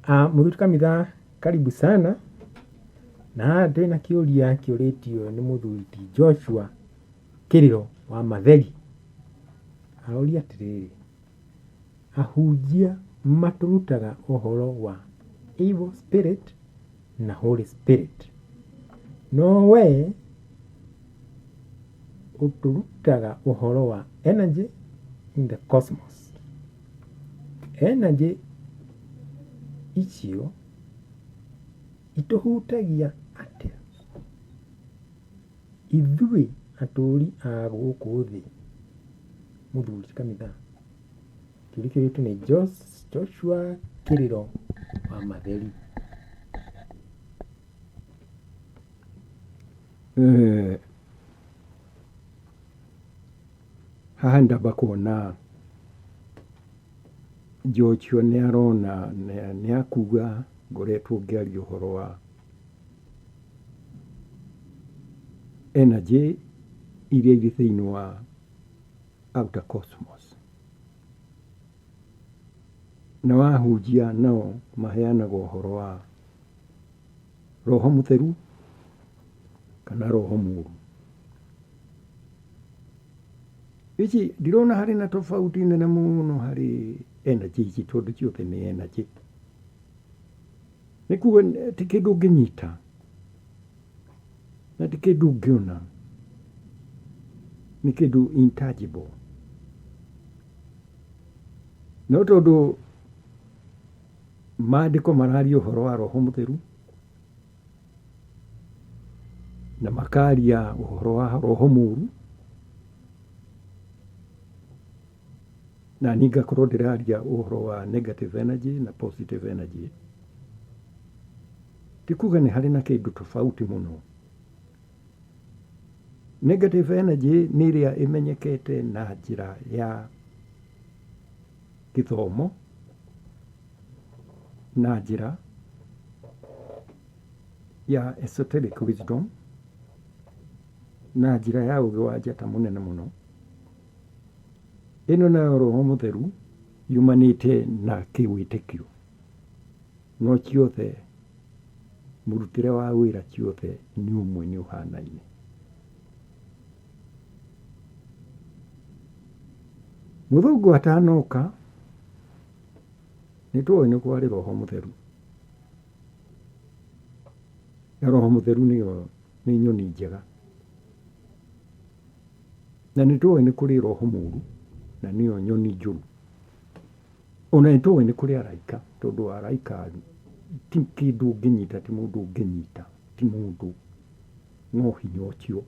Mũthuri kanitha karibu sana, na ndĩna kĩũria kĩũrĩtio nĩ mũthuri ti Joshua Kĩrĩro wa Matheri. Aroria atĩrĩrĩ, ahunjia matũrutaga ũhoro wa evil spirit na Holy Spirit, no we ũtũrutaga ũhoro wa energy in the cosmos. Energy icio itũhutagia atĩa ithuĩ atũũri a gũkũ thĩ? Mũthuri kanitha, kĩũria kĩũrĩtio nĩ Joshua Kĩrĩro wa Matheri. Haha ndamba kuona Joshua nĩ arona nĩ akuga ngoretwo ngĩaria ũhoro wa energy iria irĩ thĩinĩ wa outer cosmos, na wahunjia nao maheanaga ũhoro wa roho mũtheru kana roho mũũru. Ici ndirona harĩ na tofauti nene mũno harĩ energy ici, tondũ ciothe nĩ energy. Nĩ kuga ti kĩndũ ũngĩnyita na ti kĩndũ ũngĩona, nĩ kĩndũ intangible. No tondũ maandĩko mararia ũhoro wa roho mũtheru na makaria ũhoro wa roho mũũru, na niĩ ngakorwo ndĩraria ũhoro wa negative energy na positive energy, ti kuga nĩ harĩ na kĩndũ tofauti mũno. Negative energy nĩ ĩrĩa ĩmenyekete na njĩra ya gĩthomo, na njĩra ya esoteric wisdom, na njĩra ya ũgĩ wa njata mũnene mũno. Ĩno nayo roho mũtheru yumanĩte na kĩwĩtĩkio, no ciothe mũrutĩre wa wĩra ciothe nĩ ũmwe, nĩ ũhanaine. Mũthũngũ atanoka nĩ tũĩ nĩ kwarĩ roho mũtheru, na roho mũtheru nĩ nyoni njega, na nĩ tũĩ nĩ kũrĩ roho mũũru na nĩyo nyoni njũru. Ona nĩ tũĩ nĩ kũrĩ araika, tondũ araika ti kĩndũ ũngĩnyita, ti mũndũ ũngĩnyita, ti mũndũ, no hinya ũcio.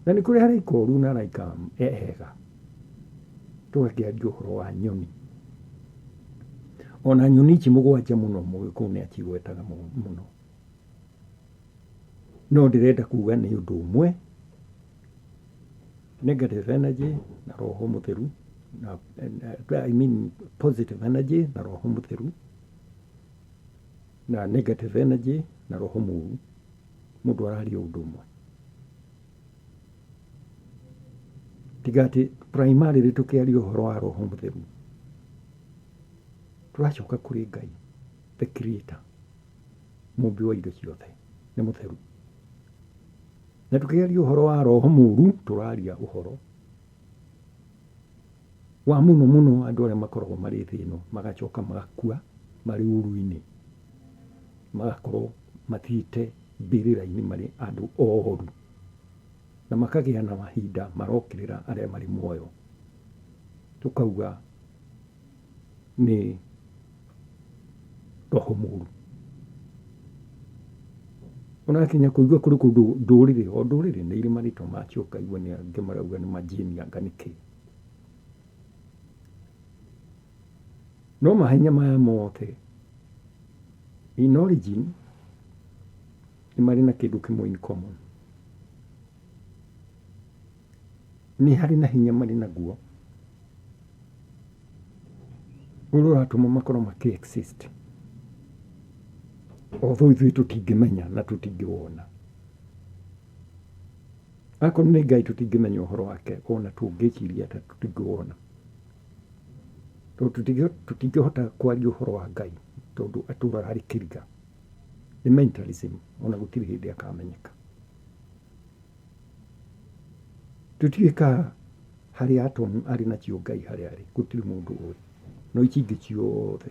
Na nĩ kũrĩ araika ũũru na araika ega. Tũgakĩaria ũhoro wa nyoni. Ona nyoni ici mũgwanja mũno Mũgĩkũyũ nĩ acigwetaga mũno, no ndĩrenda kuga nĩ ũndũ ũmwe, negative energy na roho mũtheru, I mean positive energy na roho mũtheru, na negative energy na roho mũũru, mũndũ araria ũndũ ũmwe. Tiga atĩ primarily tũkĩaria ũhoro wa roho mũtheru, tũracoka kũrĩ Ngai the creator, mũmbi wa indo ciothe, nĩ mũtheru. Na tũkĩaria ũhoro wa roho mũũru, tũraria ũhoro wa mũno mũno andũ arĩa makoragwo marĩ thĩ ĩno, magacoka magakua marĩ ũũru-inĩ, magakorwo mathiĩte mbĩrĩra-inĩ marĩ andũ ooru, na makagĩa na mahinda marokĩrĩra arĩa marĩ muoyo. Tũkauga nĩ roho mũũru. Onakinya kũigua kũrĩ kũndũ ndũrĩrĩ, o ndũrĩrĩ nĩ irĩ marĩtwa macio, ũkaigua nĩ angĩ marauga nĩ majini, anga nĩkĩ. No mahenya maya mothe in origin nĩ marĩ na kĩndũ kĩmwe in common. Nĩ harĩ na hinya marĩ naguo ũrĩa ũratũma makorwo makĩ-exist, although ithuĩ tũtingĩmenya na tũtingĩwona. Akorwo nĩ Ngai tũtingĩmenya ũhoro wake, ona tũngĩciria ta tũtingĩwona, tondũ tũtingĩhota kwaria ũhoro wa Ngai tondu aturaga ari kiriga ni mentalism ona gutiri hindi akamenyeka tutika hari atom ari na cio Ngai hari ari gutiri mundu uri no ikingi ciothe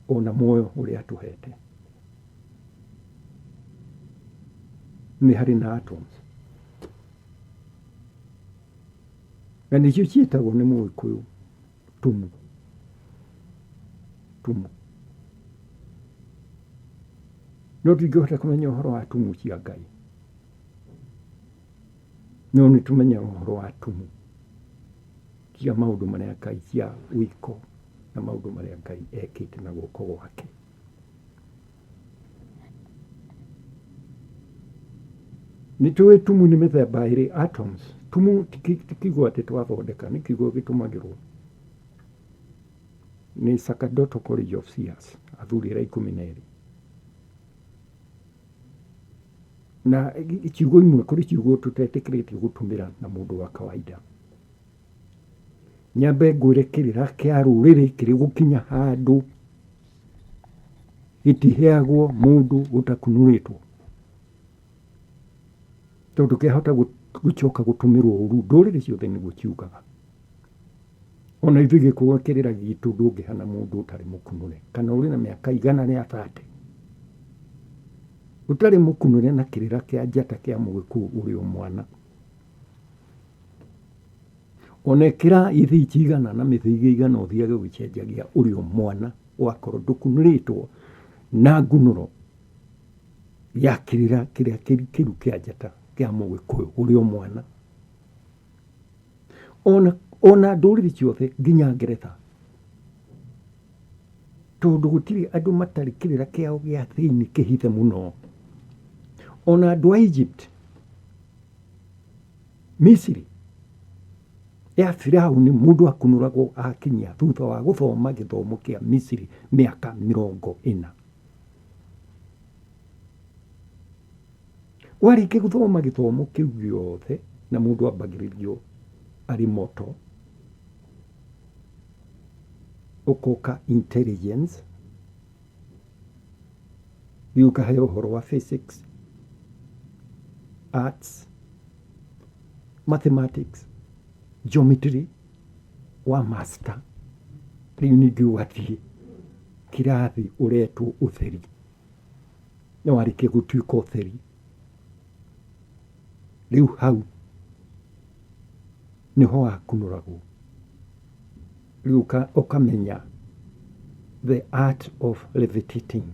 ona moyo uria atuhete ni hari na atoms na nicio cietagwo ni Mũgĩkũyũ tumu no tũngĩhota kũmenya ũhoro wa tumu cia Ngai no nĩ tũmenyaga ũhoro wa tumu cia maũndũ marĩa Ngai cia wĩko na maũndũ marĩa Ngai ekĩte na guoko gwake nĩ tũĩ tumu nĩ mĩthemba ĩrĩ atoms tumu tikigwo atĩ twathondeka nĩ kiugo gĩtũmagĩrwo nĩ Sacerdotal College of Seers athuri arĩa 12 na kiugo imwe kũrĩ kiugo tũtetĩkĩrĩtio gũtũmĩra na mũndũ wa kawaida nyambe ngwĩre kĩrĩra kĩa rũrĩrĩ kĩrĩ gũkinya handũ gĩtiheagwo mũndũ gũtakunũrĩtwo tondũ kĩahota gũcoka gũtũmĩrwo ũru ndũrĩrĩ ciothe nĩguo ciugaga ona ithuĩ gĩkũgwo kĩrĩra gitũ ndũngĩhana mũndũ ũtarĩ mũkunũre kana ũrĩ na mĩaka igana rĩa 30 ũtarĩ mũkunũre na kĩrĩra kĩa njata kĩa Mũgĩkũyũ ũrĩ o mwana ona ĩkĩra ithĩ cigana na mĩthĩgĩ igana ũthiage gũcenjagia ũrĩ o mwana wakorwo ndũkunũrĩtwo na ngunũro ya kĩrĩra kĩrĩa kĩru kĩa njata kĩa Mũgĩkũyũ ũrĩ o mwana ona ndũrĩrĩ ciothe nginya Ngeretha tondũ gũtirĩ andũ matarĩ kĩrĩra kĩao gĩa thĩinĩ kĩhithe mũno ona andũ a Egypt Misiri ya Firaũni mũndũ akunũragwo akinyia thutha wa gũthoma gĩthomo kĩa Misiri mĩaka 40 warĩkia gũthoma gĩthomo kĩu gĩothe na mũndũ ambagĩrĩrio arĩ moto ũkoka intelligence rĩu ũkaheo ũhoro wa physics arts mathematics geometry wa master rĩu ningĩ ũgathiĩ kĩrathi ũretwo ũtheri na warĩkia gũtuĩka ũtheri rĩu hau niho wakunũragwo rĩu ũkamenya the art of levitating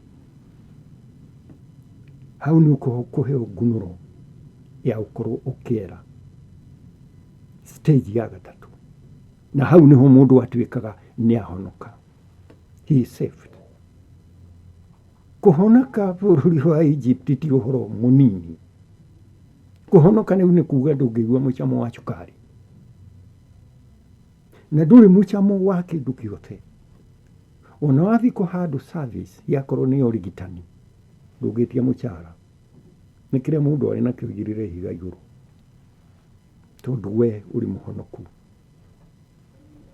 hau nĩ ũkũheo ngunũro ya gũkorwo ũkĩera stage ya 3 na hau niho mũndũ atuĩkaga nĩ ahonoka he is saved kũhonoka bũrũri wa Egypt ti ũhoro mũnini kũhonoka nĩ kuuga ndũngĩigua mũcamo wa cukari na ndũrĩ mũcamo wa kĩndũ gĩothe ona wathiĩ kũhandũ service yakorwo nĩ ũrigitani ndũngĩtia mũcara nĩ kĩrĩa mũndũ arĩ na kĩigĩrĩre higa igũrũ tondũ we ũrĩ mũhonoku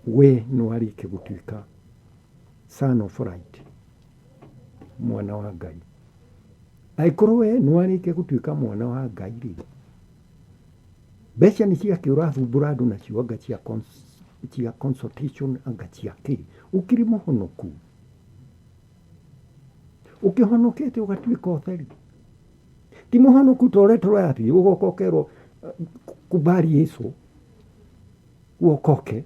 we nĩ warĩkia gũtuĩka son of light mwana wa Ngai angĩkorwo we nĩ warĩkia gũtuĩka mwana wa Ngai rĩ mbeca nĩ ciakĩũra thumbũra andũ nacio anga cia consultation anga ciakĩ ũkĩrĩ mũhonoku ũkĩhonokete ũgatuĩka ũtheri ti mũhonoku ta ũrĩa tũrathiĩ ũgoka ũkerwo kubali Yesu uokoke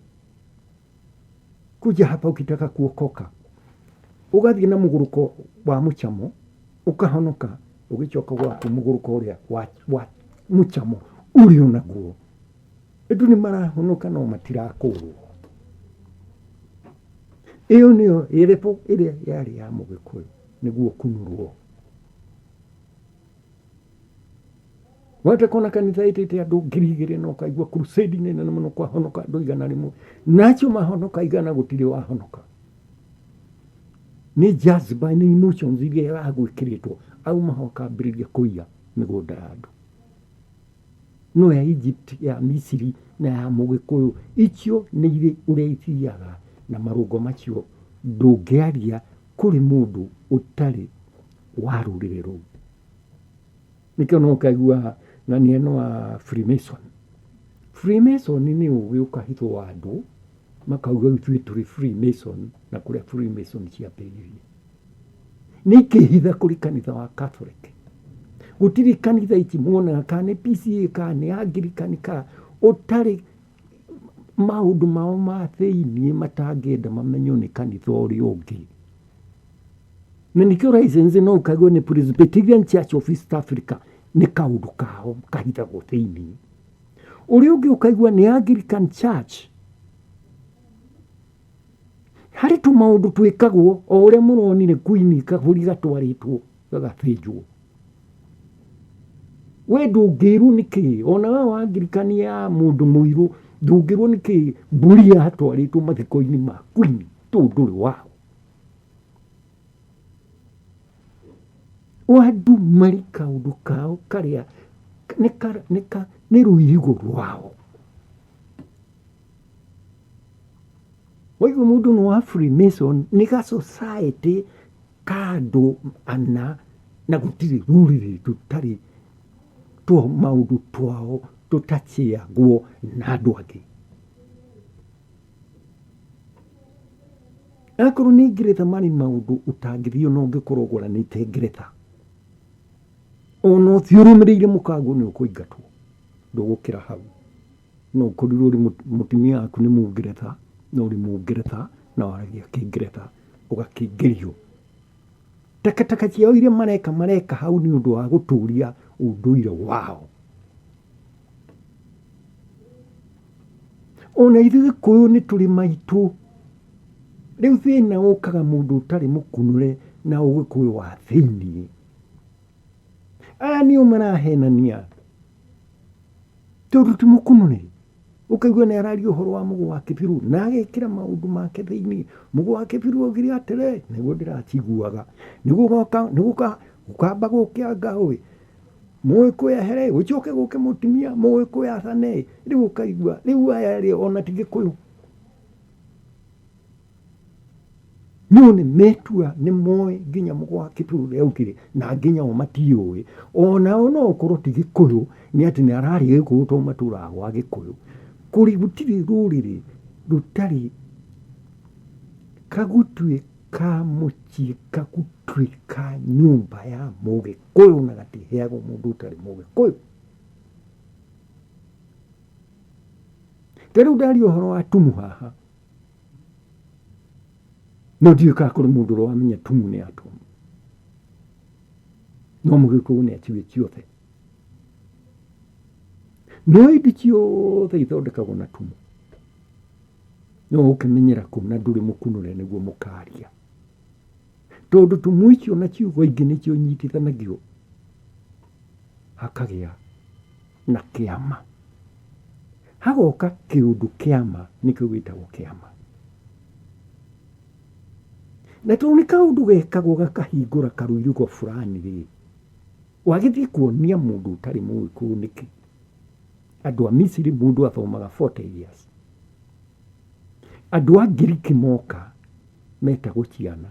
kuja hapa ukitaka kuokoka ugathiĩ na mũgũrũko wa mũchamo ukahonoka ũgĩcoka gwaku mũgũrũko ũrĩa wa mũchamo ũrĩ onaguo andũ nĩ marahonoka no matirakũrwo ĩyo nĩyo ĩrĩpo ĩrĩa yarĩ ya Mũgĩkũyũ nĩguo kunũrwo wate kona kanitha ĩtĩte andũ 2,000 no kaigua crusade nene mũno kwahonoka andũ 100 nacio mahonoka 100 gũtirĩ wahonoka nĩ jazba nĩ emotions iria yagwĩkĩrĩtwo au mahoka ambĩrĩria kũiya mĩgũnda ya andũ no ya Egypt ya Misiri na ya Mũgĩkũyũ icio nĩ irĩ ũrĩa ithiaga na marũngo macio ndũngĩaria kuri mundu utari wa rurire ruu nikio no kaigua ng'ania no wa Freemason ni uwi ukahithwo andu makauga ithuĩ tũrĩ Freemason na kũrĩa Freemason ciambĩrĩirie nĩ kĩhitha kũrĩ kanitha wa Catholic. Gũtirĩ kanitha ici muonaga kana nĩ PCA kana nĩ Anglican ka ũtarĩ maũndũ mao ma thĩiniĩ matangĩenda mamenywo nĩ kanitha ũrĩa ũngĩ. Na nĩkĩo license no ũkaigua nĩ Presbyterian Church of East Africa nĩ kaũndũ kao kahithagwo thĩiniĩ. Ũrĩa ũngĩ ũkaigua nĩ Anglican Church. Harĩ tũmaũndũ twĩkagwo o ũrĩa mũronire Queen kabũri gatwarĩtwo gagathĩnjwo. We ndũngĩrwo nĩkĩ ona we wa Anglican ya mũndũ mũirũ ndũngĩrwo nĩkĩ mbũri yatwarĩtwo mathiko-inĩ ma Queen tondũ ndũrĩ wao. Andũ marĩ kaũndũ kao karĩa nĩ rũirigo rwao. Waigua mũndũ nĩ wa Freemason nĩ ga society ka andũ ana na gũtirĩ rũrĩrĩ tũtarĩ twa maũndũ twao tũtaciagwo na andũ angĩ. Akorwo nĩ Ngeretha marĩ maũndũ ũtangĩthiĩ ona ũngĩkorwo ũgũranĩte Ngeretha, ona ũthiũrũmĩrĩire mũkango nĩ ũkũingatwo ndũgũkĩra hau. No ũkorirwo ũrĩ mũtumia waku nĩ Mũngeretha na ũrĩ Mũngeretha na waragia Kĩngeretha ũgakĩingĩrio. Takataka ciao iria mareka hau nĩ ũndũ wa gũtũũria ũndũire wao. Ona ithuĩ Gĩkũyũ nĩ tũrĩ maitũ. Rĩu thĩna ũkaga mũndũ ũtarĩ mũkunũre na Ũgĩkũyũ wa thĩiniĩ. Aya nĩo marahenania tondũ ti mũkunũre. Ũkaigua nĩ araria ũhoro wa Mũgũ wa Kĩbirũ na agekĩra maũndũ make thĩiniĩ. Mũgũ wa Kĩbirũ augire atĩrĩ, nĩguo ndĩrakĩiguaga, nĩgũka gũkamba gũkĩanga ũĩ Mũgĩkũyũ ehere gũcoke gũke mũtumia Mũgĩkũyũ athane. Rĩu ũkaigua rĩu aya ona ti Gĩkũyũ. No nĩ metua nĩ moĩ nginya Mũgũ wa Kĩbirũ rĩaukire na nginya o matiũĩ. Onao no ũkorwo ti Gĩkũyũ nĩ atĩ nĩ araria Gĩkũyũ to matũũraga gwa Gĩkũyũ. Kũrĩ gũtirĩ rũrĩrĩ rũtarĩ kagũtuĩka mũciĩ kagũtuĩka nyũmba ya Mũgĩkũyũ na gatiheagwo mũndũ ũtarĩ Mũgĩkũyũ. Ta rĩu ndaria ũhoro wa tumu haha no ndiũĩ kana kũrĩ mũndũ ũramenya tumu nĩ atĩa. No Mũgĩkũyũ nĩ atiũĩ ciothe. No indo ciothe ithondekagwo na tumu. No ũkĩmenyera kũu na ndũrĩ mũkunũre nĩguo mũkaria. Tondũ tumu icio na ciugo ingĩ nĩcio nyitithanagio hakagĩa na kĩama. Hagoka kĩũndũ kĩama nĩkĩo gĩtagwo kĩama. Na tondũ nĩ kaũndũ gekagwo gakahingũra karũirigo fulani rĩ, wagĩthiĩ kuonia mũndũ ũtarĩ Mũgĩkũyũ nĩkĩ. Andũ a Misiri mũndũ athomaga 40 years. Andũ a Ngiriki moka metagwo ciana.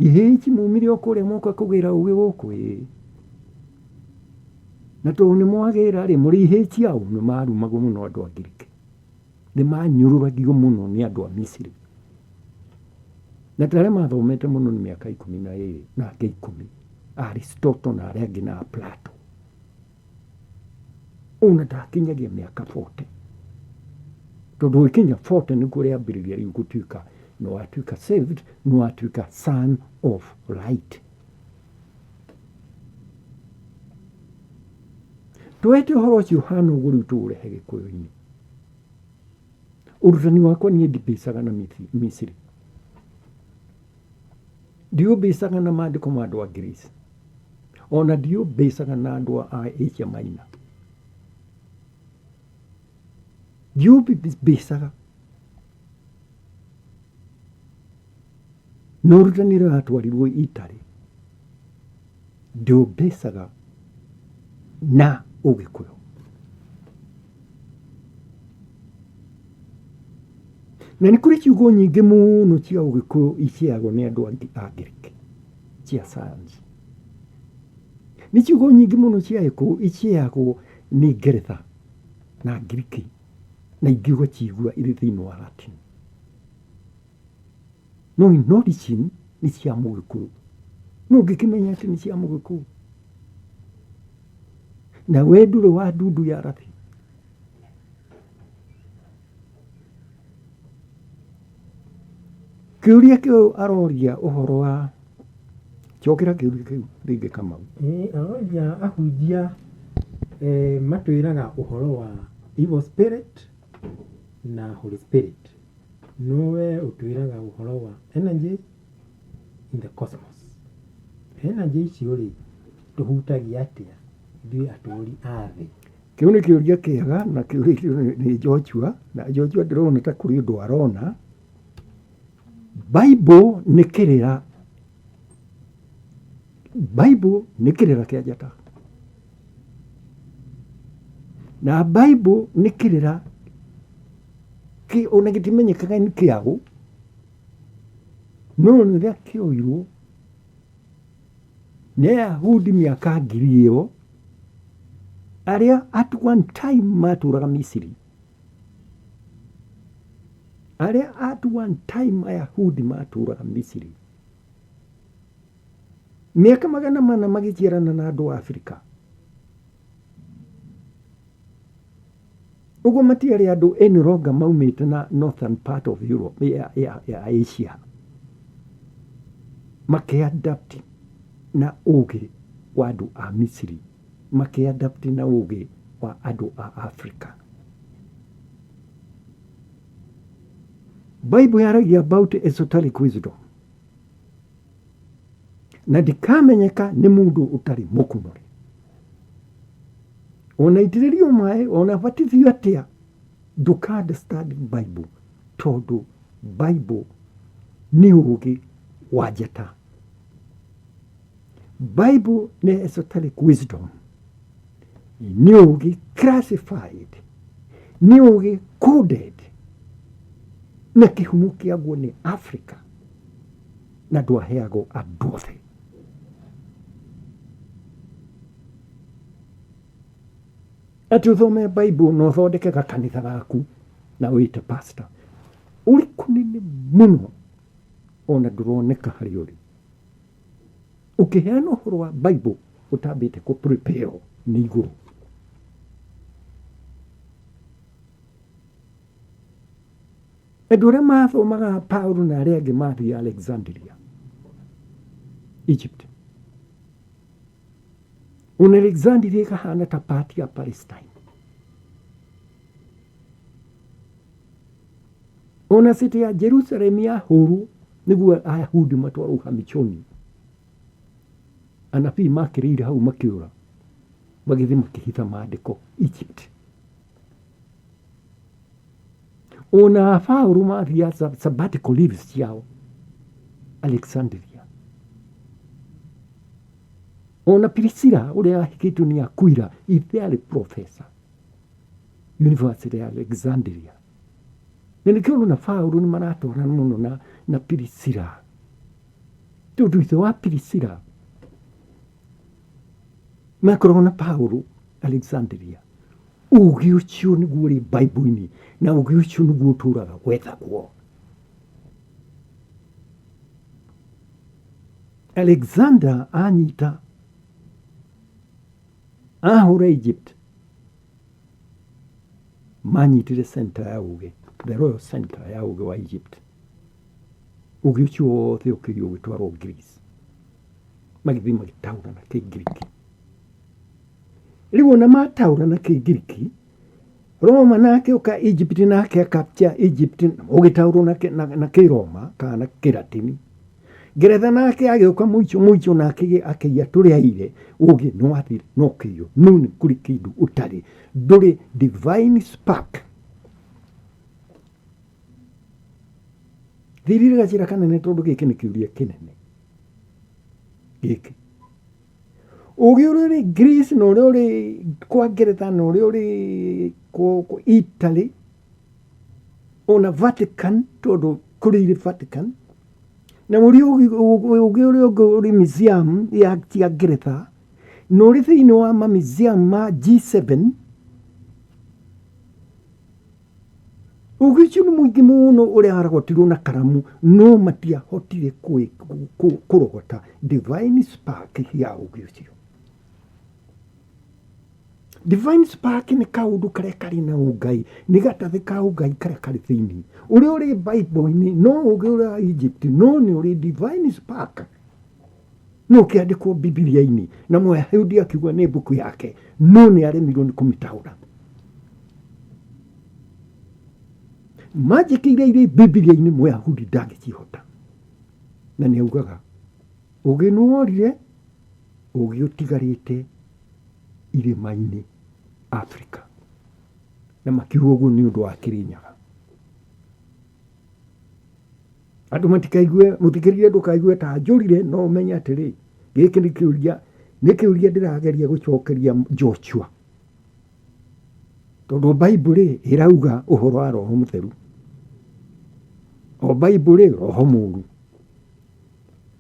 Ihĩĩ ici mumire o kũrĩa moka kũgĩra ũgĩ gũkũ ĩ. Na tondũ nĩ mwagĩra rĩ mũrĩ ihĩĩ ciao nĩ marumagwo mũno andũ a Ngiriki. Nĩ manyũrũragio mũno nĩ andũ a Misiri. Na arĩa mathomete mũno nĩ mĩaka 12 na angĩ 10. Aristotle na arĩa angĩ na Plato. Ona ndakinyagia mĩaka 40. Tondũ gũkinya 40 nĩ kũrĩa ambĩrĩria rĩu gũtuĩka no atuĩka saved, no atuĩka son of light. Twete ũhoro ũcio hana ũguo rĩu tũũrehe Gĩkũyũ-inĩ. Ũrutani wakwa niĩ ndimbicaga na Misiri. Ndiũmbicaga na maandĩko ma andũ a Greece. Ona ndiũmbicaga na andũ a Asia Minor. Ndiũmbicaga. No ũrutani ũrĩa watwarirwo Italy ndiũmbicaga na Ũgĩkũyũ. na nä kå rä ciugo nyingä må no cia å gä kå iciagwo nä andå a ngiriki cia science. Nä ciugo nyingä må no cia gä kå iciagwo nä ngeretha na ngiriki na ingä ũgacigua irä thä-inä wa Latin. No in origin nä cia må gä kå no ngä kä menya atä nä cia må gä kå na we ndå rä wa ndundu ya rathi. kä å ria kä u aroria å horo wa cokera kä å ria kä u rä ngä Kamau. Aroria ahunjia matwä raga å horo wa evil spirit na Holy Spirit. Nowe å twä raga å horo wa energy in the cosmos. Energy icio rä tå hutagia atä ithuä atå ri a thä. Kä u nä kä å ria kä ega na kä å ria nä Joshua na Joshua ndä rona ta kå rä å ndå arona. Bible nä kä rä ra Bible nä kä rä ra kä a njata na Bible nä kä rä ra ona gä timenyekaga nä kä agå no nä rä a kä oirwo nä Ayahudi mä aka 1000 ä yo arä a at one time matå raga Misiri, arä a at one time Ayahudi matå raga Misiri mä aka 400 magä ciarana na andå a Afrika. Uguo matiarä andå any longer maumä te na northern part of Europe ya Asia makeadapt na ũgĩ wa andũ a Misiri, makeadapt na ũgĩ wa andũ a Africa. Bible yaragia about esoteric wisdom na ndikamenyeka nĩ mũndũ ũtarĩ mũkunore. Ona itĩrĩrio maĩ ona batithio atĩa ndũka understand Bible tondũ Bible nĩ ũgĩ wa njata. Bible nĩ esoteric wisdom, nĩ ũgĩ classified, nĩ ũgĩ coded na kĩhumo kĩaguo nĩ Africa na ndwaheagwo andũ othe. Ati uthome Bible na uthondeke gakanitha gaku na wite pastor uri kunini muno ona nduroneka hari uri ukiheana uhoro wa Bible utambite ku prepare ni iguru. Edure mathomaga Paulo na arĩa angĩ mathiĩ Alexandria Egypt. Una Alexandria ikahana ta part ya Palestine. Ona city ya Jerusalem ya huru niguo Ayahudi matwara uhamichoni. Anabii makĩrĩire hau makĩũra magĩthiĩ makĩhitha maandĩko Egypt. Ona Paulo mathiĩ sabbatical leaves ciao Alexandria. Ona Priscilla ũrĩa ahikĩtwo nĩ Aquila ithiarĩ professor University ya Alexandria. Na nĩkĩo na Paulo nĩ maratwarana mũno na Priscilla. Tondũ ithe wa Priscilla makoragwo na Paulo Alexandria. Ũgĩ ũcio nĩguo ũrĩ Bible-inĩ na ũgĩ ũcio nĩguo ũtũũraga wethagwo. Alexander anyita ahũra Egypt manyitire center ya ũgĩ, the royal center ya ũgĩ wa Egypt. Ũgĩ ũcio wothe ũkĩrio ũgĩtwarwo Greece magĩthiĩ magĩtaũrana Kĩngiriki. Rĩu ona mataũrana Kĩngiriki Roma nake ũka Egypt nake capture Egypt ũgĩtaũrwo na Kĩroma kana Kĩlatini. Ngeretha nake agĩũka mũico nake akĩia tũrĩaire ũgĩ nĩwathire nokĩo no nĩ kũrĩ kĩndũ ũtarĩ ndũrĩ divine spark. Thirire gacĩra kanene tondũ gĩkĩ nĩ kĩũria kĩnene gĩkĩ. Ũgĩ ũrĩa ũrĩ Greece na ũrĩa ũrĩ kwa Ngeretha na ũrĩa ũrĩ Italy ona Vatican tondu kuri iri Vatican na uri uri museum ya tia Ngeretha na uri thiini wa ma museum ma G7 ugicio ni muingi muno uri aragotirwo na karamu no matia hotire kurogota divine spark ya ugicio. Divine spark ni kaundu karia kari na ungai ni gatathi ka ungai karia kari thiini uri Bible ni no ugi uri Egypt no ni uri divine spark no kiandikwo Biblia-ini na Mũyahudi akiuga ni buku yake no ni aremirwo ni kumitaura magic iria iri Biblia-ini Mũyahudi ndangĩcihota na ni augaga ugi nuorire ugi utigarite irima-ini Africa na makiuga ũguo ni undu wa Kirinyaga. Andu matikaigue mutikiririe ndukaigue ta njurire no umenye atiri giki ni kiuria ndirageria gucokeria Joshua tondu Bible irauga uhoro wa Roho Mutheru o Bible roho muru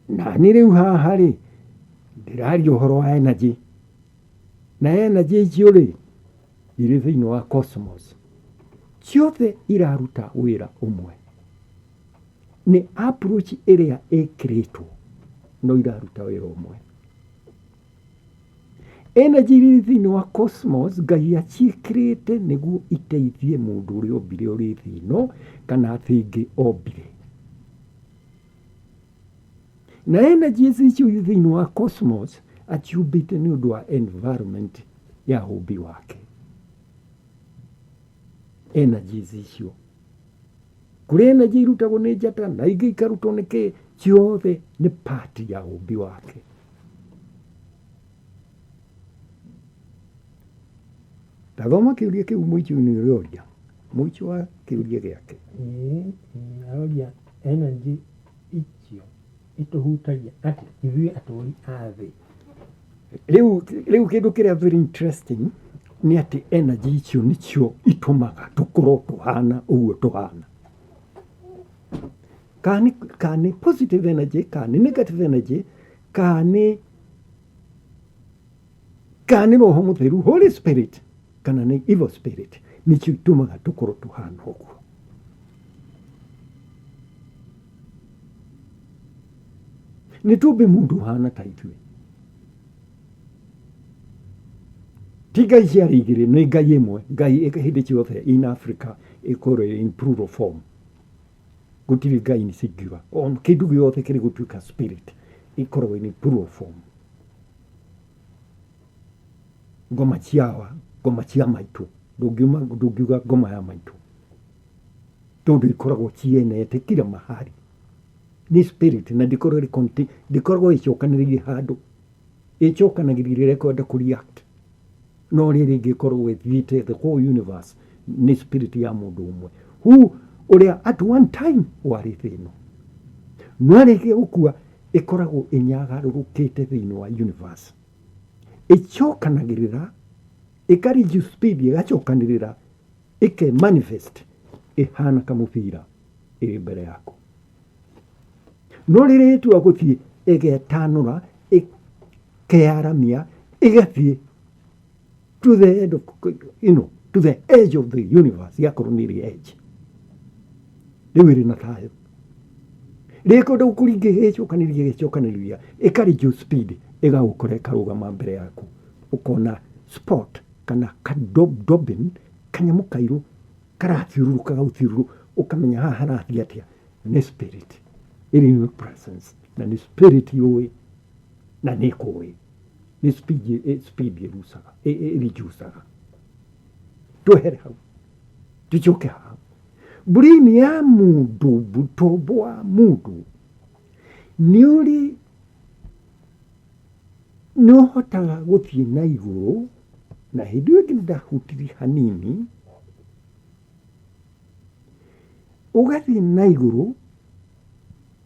na ni riu haha ri ndiraria uhoro wa energy na energy icio ri iri thiini wa cosmos ciothe iraruta wira umwe ni approach iria ikiritwo no iraruta wira umwe. Energy iri thiini wa cosmos Ngai aciikirite niguo iteithie mundu uria ombire uri thiino kana thingi ombire na energy icio iri thiini wa cosmos aciumbite ni undu wa environment ya umbi wake. Energy icio kuri energy irutagwo ni njata na ingĩ ikarutwo nĩ kĩ ciothe nĩ part ya umbi wake. Ndathoma kiuria kiu mũico-inĩ ũrĩa mũico wa kiuria gĩake aroria energy icio ituhutagia atĩ ithuĩ atũũri a thĩ. Rĩu kĩndũ kĩrĩa very interesting ni ati energy icio nicio itumaga tukorwo tuhana uguo tuhana. Kani positive energy, kani negative energy, kani Roho Mutheru, Holy Spirit, kana ni evil spirit, nicio itumaga tukorwo tuhana uguo. Nitumbe mundu hana ta ithuĩ. Ti Ngai ciarĩ igĩrĩ nĩ Ngai ĩmwe. Ngai hĩndĩ ciothe in Africa ikorwo in plural form. Gũtirĩ Ngai ni singular. O kĩndũ gĩothe kĩrĩ gũtuĩka spirit ikorwo in plural form. Ngoma cia maitũ ndũngiuga ngoma ya maitũ tondũ ikoragwo cienete kila mahali. Ni spirit na ndikoragwo icokanĩrĩire handũ icokanagĩrĩire rĩrĩa kwenda kũreact no rĩrĩ ingĩkorwo wĩthiĩte the whole universe ni spirit ya mũndũ ũmwe ũrĩa at one time warĩ thĩ ĩno no arĩkia gũkua ĩkoragwo ĩnyagarũrũkĩte thĩinĩ wa universe ĩcokanagĩrĩra ĩkareduce speed ĩgacokanĩrĩra ĩkemanifest ĩhana kamũbira ĩrĩ mbere yaku no rĩrĩ ĩtua gũthiĩ ĩgetanũra ĩkearamia ĩgathiĩ to the end of, to the edge of the universe yakorwo nĩrĩ edge rĩu ĩrĩ na thayũ rĩkwenda gũkũringa ĩgĩcokanĩrĩria ĩkareduce speed ĩgagũkora ĩkarũgama mbere yaku ũkona spot kana kadobin kanyamũ kairũ karathiũrũrũka gauthiũrũrũ ũkamenya haha harathiĩ atĩa nĩ spirit ĩrĩ in presence na nĩ spirit yũĩ na nĩ kũĩ ni speed irusaga irijusaga twehere hau tucoke hau brain ya mundu butombo wa mundu niuri nohotaga guthie na iguru na hindi ĩngĩ ndahutiri hanini ugathie na iguru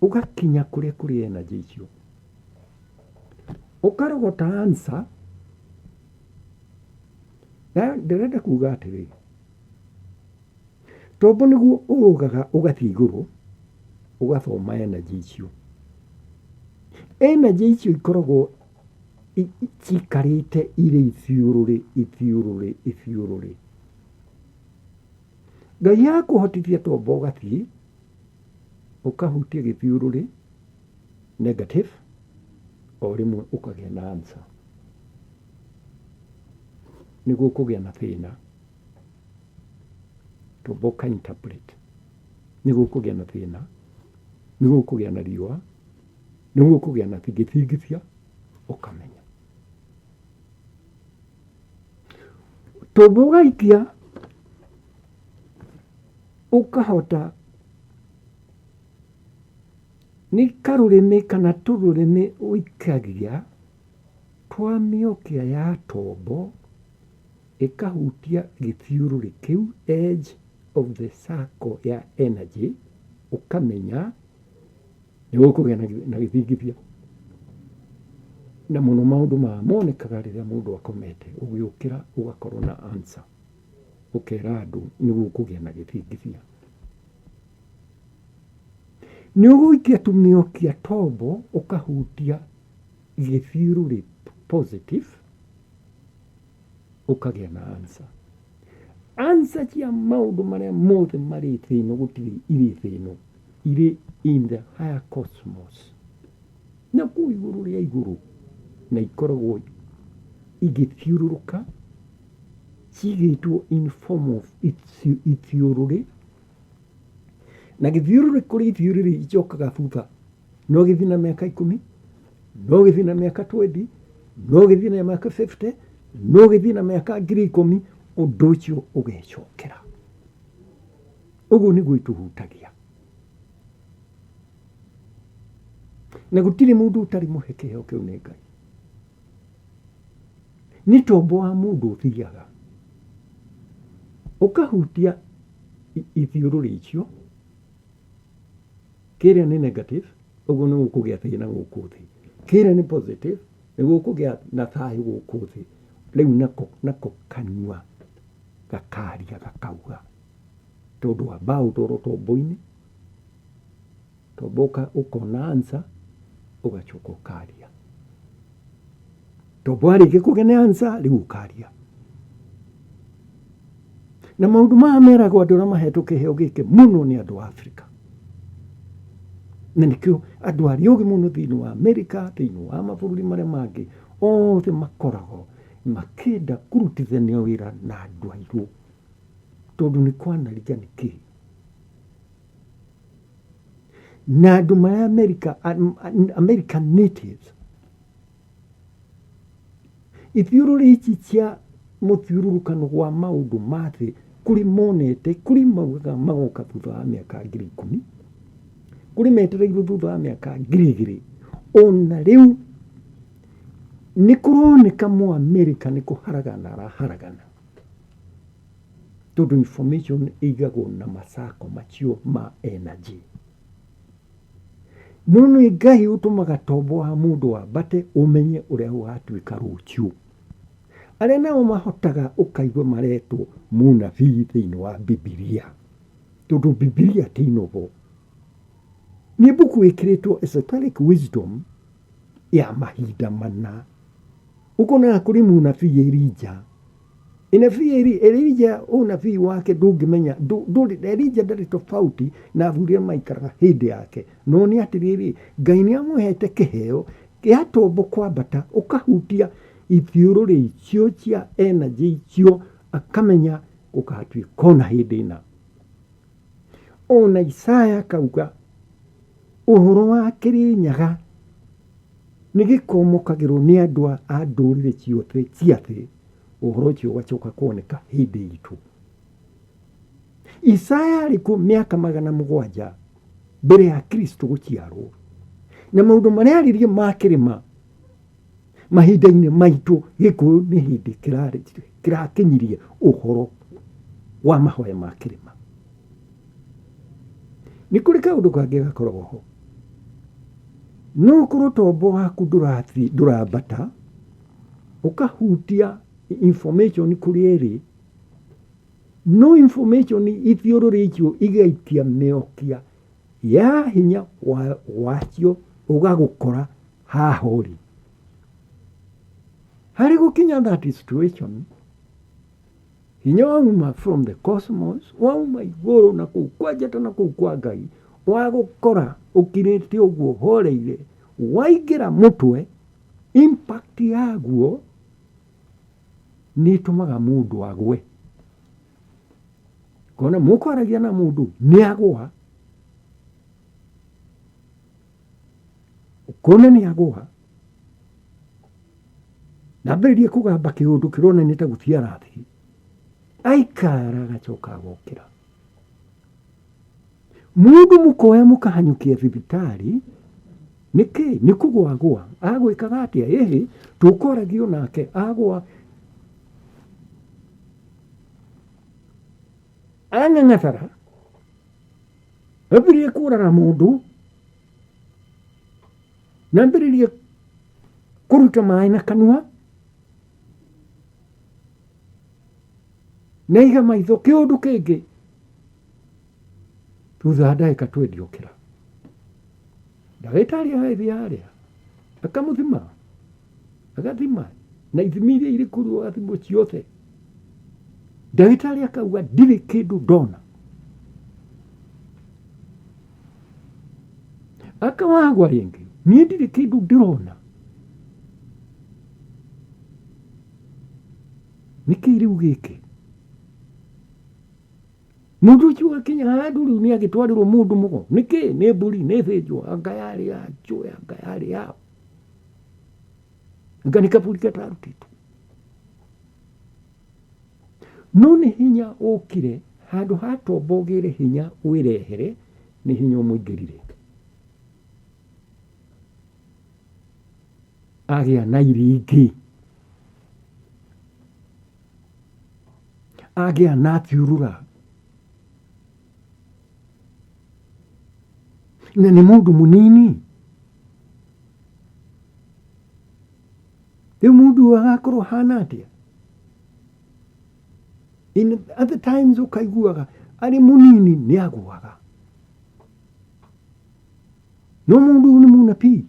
ugakinya kuria kuri energy icio ukarogota answer na ndirenda kuga atĩrĩ tombo niguo urugaga ugathii iguru ugathoma energy icio. Energy icio ikoragwo cikarĩte irĩ ithiũrũrĩ. Ngai yakũhotithia tombo ũgathiĩ ũkahutia gĩthiũrũrĩ negative, o rĩmwe ũkagĩa na answer. Nĩguo kũgĩa na thĩna tombo ũka-interpret, nĩguo kũgĩa na thĩna, nĩguo kũgĩa na riũa, nĩguo kũgĩa na thingithia ũkamenya. Tombo ũgaikia ũkahota nĩ karũrĩmĩ kana tũrũrĩmĩ ũikagia twa mĩokia ya tombo ĩkahutia gĩthiũrũrĩ kĩu, edge of the circle ya energy, ũkamenya nĩguo kũgĩa na gĩthingithia. Na mũno maũndũ maya monekaga rĩrĩa mũndũ akomete, ũgĩũkĩra ũgakorwo na answer, ũkera andũ nĩguo kũgĩa na gĩthingithia. Nĩ ũgũikia tũmĩokia tombo ũkahutia gĩthiũrũrĩ positive, ũkagĩa na answer. Answer cia maũndũ marĩa mothe marĩ thĩ ĩno, gũtirĩ irĩ thĩ ĩno, irĩ in the higher cosmos, na kũu igũrũ rĩa igũrũ, na ikoragwo igĩthiũrũrũka cigĩtwo in form of ithiũrũrĩ. Na gĩthiũrũrĩ kũrĩ ithiũrũrĩ icokaga thutha, no gĩthiĩ na mĩaka 10, no gĩthiĩ na mĩaka 20, no gĩthiĩ na mĩaka 50, no gĩthiĩ na mĩaka 10,000, ũndũ ũcio ũgecokera. Ũguo nĩguo itũhutagia. Na gũtirĩ mũndũ ũtarĩ mũhe kĩheo kĩu nĩ Ngai. Nĩ tombo wa mũndũ ũthiaga ũkahutia ithiũrũrĩ icio, kĩrĩa nĩ negative, ũguo nĩ gũkũgĩa thĩna gũkũ thĩ. Kĩrĩa nĩ positive, nĩguo kũgĩa na thayũ gũkũ thĩ. Rĩu nako kanua gakaria gakauga, tondũ wa mbaũ toro tombo-inĩ, tombo ũkona answer, ũgacoka ũkaria. Tombo warĩkia kũgĩa na answer, rĩu ũkaria. Na maũndũ maya meragwo andũ arĩa mahetwo kĩheo gĩkĩ mũno nĩ andũ a Africa. Na nĩkĩo andũ arĩa ũgĩ mũno thĩinĩ wa Amerika, thĩinĩ wa mabũrũri marĩa mangĩ, othe makoragwo makĩenda kũrutithania wĩra na andũ airũ, tondũ nĩ kwanariga nĩkĩ. Na andũ marĩa American natives, ithiũrũrĩ ici cia mũthiũrũrũkano wa maũndũ ma thĩ, kũrĩ monete, kũrĩ maugaga magoka thutha wa mĩaka 10,000, kũrĩ metereirwo thutha wa mĩaka 2,000. Ona rĩu nĩ kũroneka Mũamerika nĩ kũharagana araharagana, tondũ information ĩigagwo na macako macio ma energy. No nĩ Ngai ũtũmaga tombo wa mũndũ wambate ũmenye ũrĩa ũgatuĩka rũciũ. Arĩa nao mahotaga ũkaigua maretwo mũnabii thĩinĩ wa Bibilia, tondũ Bibilia ti novo. Nĩ mbuku ĩkĩrĩtwo Esoteric Wisdom ya mahinda mana. Ũkonaga kũrĩ mũnabii Elijah. Elijah ũnabii wake ndũngĩmenya, Elijah ndarĩ tofauti na athuri arĩa maikaraga hĩndĩ yake. No nĩ atĩrĩrĩ, Ngai nĩ amũhete kĩheo gĩa tombo kwambata ũkahutia ithiũrũrĩ icio cia energy icio, akamenya gũkatuĩka ona hĩndĩ ĩna. Ona Isaya akauga ũhoro wa Kĩrĩnyaga nĩ gĩkomokagĩrwo nĩ andũ a ndũrĩrĩ ciothe cia thĩ, ũhoro ũcio ũgacoka kuoneka hĩndĩ itũ. Isaya arĩ mĩaka 700 mbere ya Kristo gũciarwo, na maũndũ marĩa aririe ma kĩrĩma mahinda-inĩ maitũ Gĩkũyũ nĩ hĩndĩ kĩrakinyirie ũhoro wa mahoya ma kĩrĩma. Nĩ kũrĩ kaũndũ kangĩ gakoragwo ho. No ũkorwo tombo waku ndũrambata, ũkahutia information kũrĩ erĩ, no information ithiũrũrĩtio igaitia mĩokia ya hinya wacio ũgagũkora haha ũrĩ. Harĩ gũkinya that situation, hinya wauma from the cosmos, wauma igũrũ na kũu kwa njata na kũu kwa Ngai, wagũkora ũkirĩte ũguo horeire, waingĩra mũtwe, impact yaguo nĩ ĩtũmaga mũndũ agwe. Kona mũkwaragia na mũndũ nĩ agwa, kona nĩ agwa, ndambĩrĩrie kũgamba kĩũndũ kĩronania ta gũthiĩ arathiĩ, aikara agacoka agokĩra. Mũndũ mũkoya mũkahanyũkia thibitarĩ, nĩkĩ? Nĩ kũgwagwa. Agwĩkaga atĩa? Ĩhĩ, tũkoragio nake agwa. Ang'ang'athara, ambĩrĩrie kũraga mũndũ, na ambĩrĩrie kũruta maĩ na kanua, na iga maitho. Kĩũndũ kĩngĩ, thutha wa ndagĩka 20 okĩra. Ndagĩtarĩ agĩthiĩ harĩa, akamũthima, agathima, na ithimi iria irĩ kũrĩ athimwo ciothe. Ndagĩtarĩ akauga ndirĩ kĩndũ ndona. Akawagwa rĩngĩ, niĩ ndirĩ kĩndũ ndĩrona. Nĩkĩ rĩu gĩkĩ? Mũndũ ũcio akinya handũ rĩu nĩ agĩtwarĩrwo mũndũ mũgo. Nĩkĩ? Nĩ mbũri, nĩ thĩnjwo, anga yarĩ ya njoya, anga yarĩ yao. Anga nĩ kabũri gatarutĩtwo. No nĩ hinya ũkire, handũ ha tombo ũgĩre hinya wĩrehere, nĩ hinya ũmũingĩrire. Agĩa na iringi, agĩa na thiũrũra, na nĩ mũndũ mũnini. Rĩu mũndũ agakorwo hana atĩa? In other times ũkaiguaga arĩ mũnini nĩ agũaga. No mũndũ nĩ mũnabii,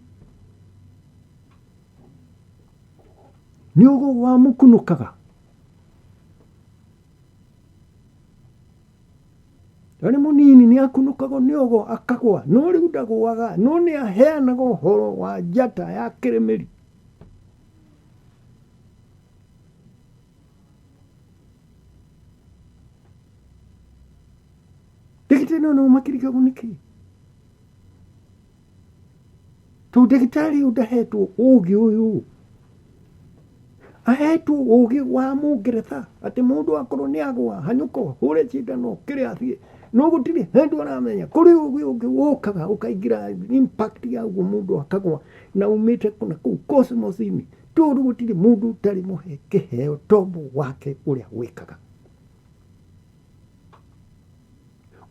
nĩ ũgũgwa mũkunũkaga. Arĩ mũnini nĩ akunũkaga, nĩ ũgo akagwa. No rĩu ndagũaga, no nĩ aheanaga ũhoro wa njata ya kĩrĩmĩri. Ndagĩtarĩ no makĩrigagwo nĩkĩ? Tondũ ndagĩtarĩ ũyũ ndahetwo ũũgĩ ũyũ. Ahetwo ũũgĩ wa Mũngeretha, atĩ mũndũ akorwo nĩ agwa, hanyũka hũre cindano, kĩrĩa athiĩ. No gũtirĩ handũ aramenya. Kũrĩ ũũgĩ ũngĩ ũkaga ũkaingĩra impact yaguo mũndũ akagwa na umĩte na kũu cosmos-inĩ. Tondũ gũtirĩ mũndũ ũtarĩ mũhe kĩheo tombo wake ũrĩa wĩkaga.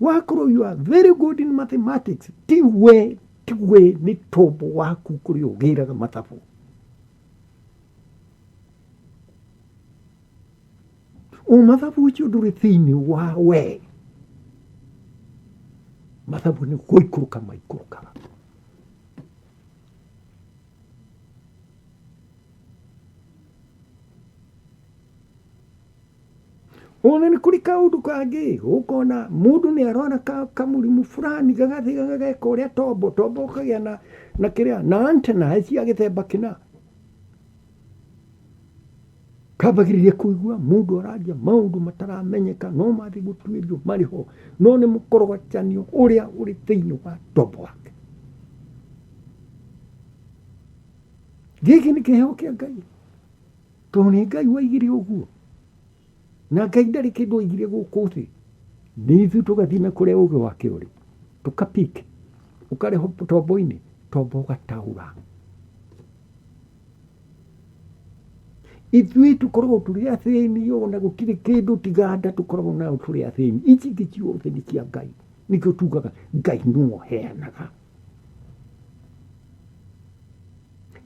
Wakorwo you are very good in mathematics, tiwe nĩ tombo waku kũrĩ ũgĩraga mathabu. Mathabu ũcio ndũrĩ thĩinĩ wa we. Mathabu nĩ gũikũrũka maikũrũkaga. Ona nĩ kũrĩ kaũndũ kangĩ, ũkona mũndũ nĩ arwara kamũrimũ fulani gagathiĩ gageka ũrĩa tombo ũkagĩa na kĩrĩa, na antena cia gĩthemba kĩna. Kambagĩrĩria kũigua mũndũ araria maũndũ mataramenyeka, no mathiĩ gũtuĩrio marĩ ho, no nĩ mũkorogocanio ũrĩa ũrĩ thĩinĩ wa tombo wake. Gĩkĩ nĩ kĩheo kĩa Ngai, tondũ nĩ Ngai waigire ũguo. Na Ngai ndarĩ kĩndũ aigire gũkũ thĩ. Nĩ ithuĩ tũgathiĩ na kũrĩa ũũgĩ wake ũrĩ, tũkapike, ũkareho tombo-inĩ, tombo ũgataũra. Ithuĩ tũkoragwo tũrĩ athĩni, ona gũtirĩ kĩndũ tiga nda tũkoragwo nayo tũrĩ athĩni. Ici ingĩ ciothe nĩ cia Ngai. Nĩkĩo tugaga Ngai no aheanaga.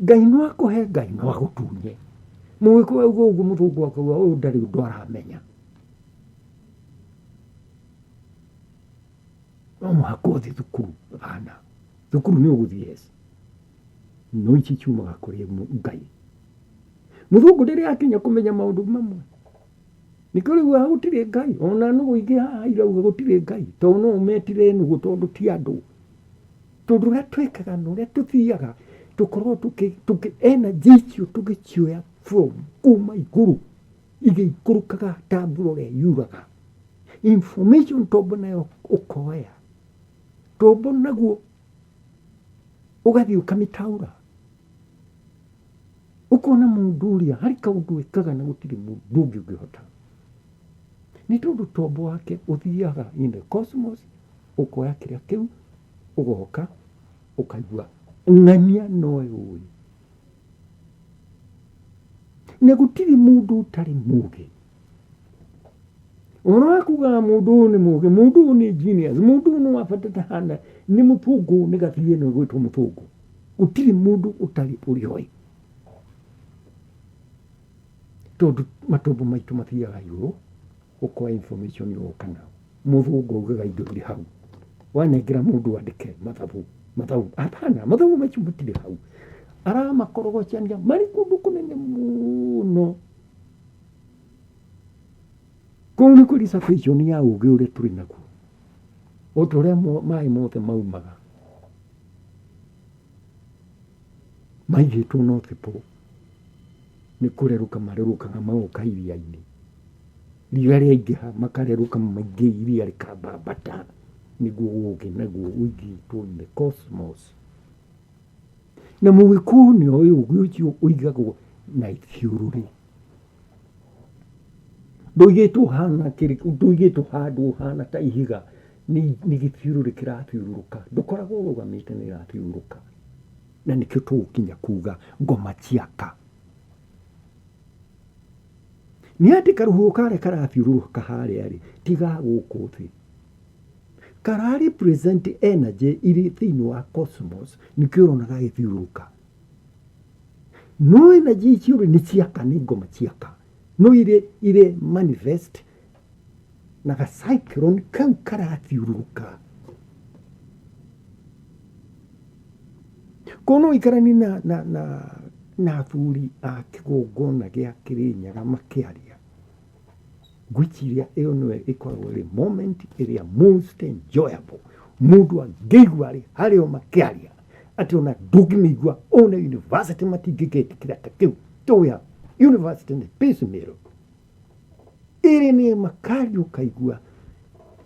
Ngai no akũhe, Ngai no agũtunye. Mũgĩkũyũ auga ũguo, mũthũngũ akauga ũyũ ndarĩ ũndũ aramenya. no mũhaka ũthiĩ thukuru hana thukuru nĩ ũgũthiĩ yes no ici ciumaga kũrĩ Ngai. Mũthũngũ rĩrĩa akinya kũmenya maũndũ mamwe nĩkĩo rĩu haha gũtirĩ Ngai, ona nũgũ ingĩ haha irauga gũtirĩ Ngai tondũ no ũmetire nũgũ tondũ ti andũ, tondũ ũrĩa twĩkaga na ũrĩa tũthiaga tũkorwo energy icio tũgĩcioya from kuma igũrũ igĩikũrũkaga ta mbura ũrĩa yuraga. Information tombo nayo ũkoya tombo naguo ũgathiĩ ũkamĩtaũra ũkona mũndũ ũrĩa harĩ kaũndũ ekaga na gũtirĩ mũndũ ũngĩ ũngĩhota, nĩ tondũ tombo wake ũthiaga in the cosmos ũkoya kĩrĩa kĩu ũgoka ũkaigua ng'ania noe ũĩ na gũtirĩ mũndũ ũtarĩ mũũgĩ. Ona wakuga mũndũ ũyũ nĩ mũũgĩ, mũndũ ũyũ nĩ genius, mũndũ ũyũ nĩ wabata tahana nĩ mũthũngũ nĩ gathiĩ ĩno gwĩtwo mũthũngũ, gũtirĩ mũndũ ũtarĩ ũrĩoĩ tondũ matombo maitũ mathiaga igũrũ ũkoya information yoka nayo. Mũthũngũ augaga indo irĩ hau, wanengera mũndũ andĩke mathabu hapana, mathabu macio matirĩ hau, aramakorogocania marĩ kũndũ kũnene mũno. Kũu nĩ kũrĩ sufficient ya ũũgĩ ũrĩa tũrĩ naguo, o ta ũrĩa maĩ mothe maumaga maigĩtwo North Pole nĩ kũrerũka marerũkaga magoka iria-inĩ, riũa rĩaingĩha makarerũka maingĩ iria rĩkambambata, nĩguo ũũgĩ naguo ũigĩtwo in the cosmos. Na Mũgĩkũyũ nĩoĩ ũũgĩ ũcio ũigagwo na ithiũrũrĩ, ndũigĩtwo hana ndũigĩtwo handũ hana ta ihiga nĩ gĩthiũrũrĩ kĩrathiũrũrũka, ndũkoragwo ũrũgamĩte nĩ ĩrathiũrũrũka. Na nĩkĩo tũgũkinya kuga ngoma ciaka nĩ atĩ karũhuho karĩa karathiũrũrũka harĩa rĩ tiga gũkũ thĩ, kara represent energy irĩ thĩinĩ wa cosmos, nĩkĩo ũrona gagĩthiũrũrũka. No energy icio nĩ ciaka, nĩ ngoma ciaka, no irĩ manifest na ga cyclone kau karathiũrũrũka. Kono ikarani na athuri a kĩgongona gĩa Kĩrĩnyaga makĩaria, ngwĩciria ĩyo nĩyo ĩkoragwo ĩrĩ moment ĩrĩa most enjoyable, mũndũ angĩigua rĩ harĩa makĩaria atĩ ona ndũngĩmĩigua ona university matingĩgĩtĩkĩra ta kĩu tũya university nĩ piecemeal ĩrĩ nĩ makaria ũkaigua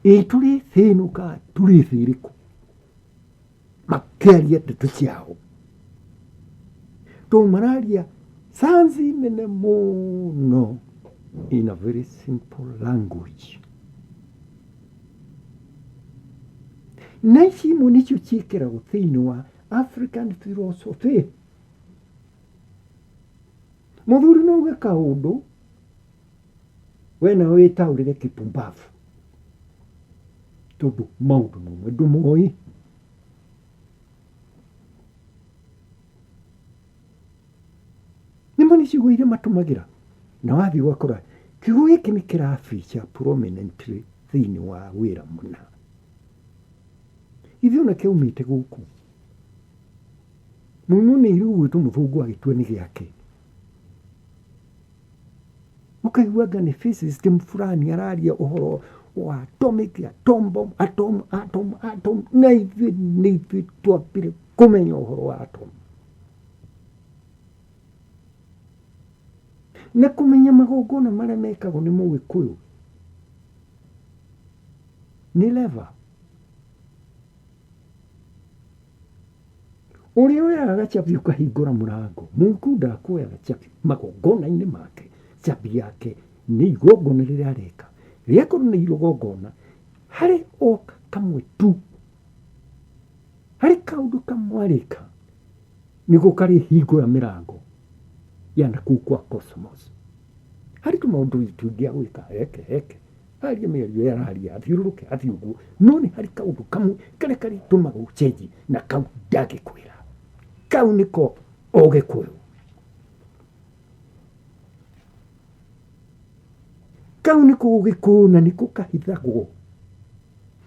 tũrĩ thĩ ĩno ka tũrĩ thĩ ĩrĩkũ, makĩaria ndeto ciao tondũ mararia sayansi nene mũno in a very simple language. Na ici imwe nĩcio ciĩkĩragwo thĩinĩ wa African philosophy. Mũthuri no auge kaũndũ we nawe wĩtaũrĩre kĩpumbavu tondũ maũndũ mamwe ndũmoĩ. Nĩmo nĩciugo iria matũmagĩra na wathiĩ ũgakora kiugo gĩkĩ nĩ kĩraficha prominently thĩinĩ wa wĩra mũna. Ithuĩ ona kĩaumĩte gũkũ mũno nĩ irugĩtwo mũthũngũ agĩtua nĩ gĩake, ũkaiguanga nĩ physicist fulani araria ũhoro wa atomic, atom bomb, atom, na ithuĩ twambire kũmenya ũhoro wa atom na kũmenya magongona marĩa mekagwo nĩ Mũgĩkũyũ nĩ leva. Ũrĩa oyaga gacabi ũkahingũra mũrango, Mũgĩkũyũ ndakuoya gacabi magongona-inĩ make, cabi yake nĩ igongona rĩrĩa areka, rĩakorwo nĩ igongona harĩ oka kamwe tu, harĩ kaũndũ kamwe areka nĩguo karĩhingũra mĩrango ya nakũu kwa cosmos. Harĩ tũmaũndũ tũingĩ agwĩka heke aria mĩario ĩyo araria athiũrũrũke athiĩ ũguo, no nĩ harĩ kaũndũ kamwe karĩa karĩtũmaga ũcenji, na kau ndangĩkwĩra, kau nĩko Ũgĩkũyũ. Kau nĩko Ũgĩkũyũ na nĩko kahithagwo.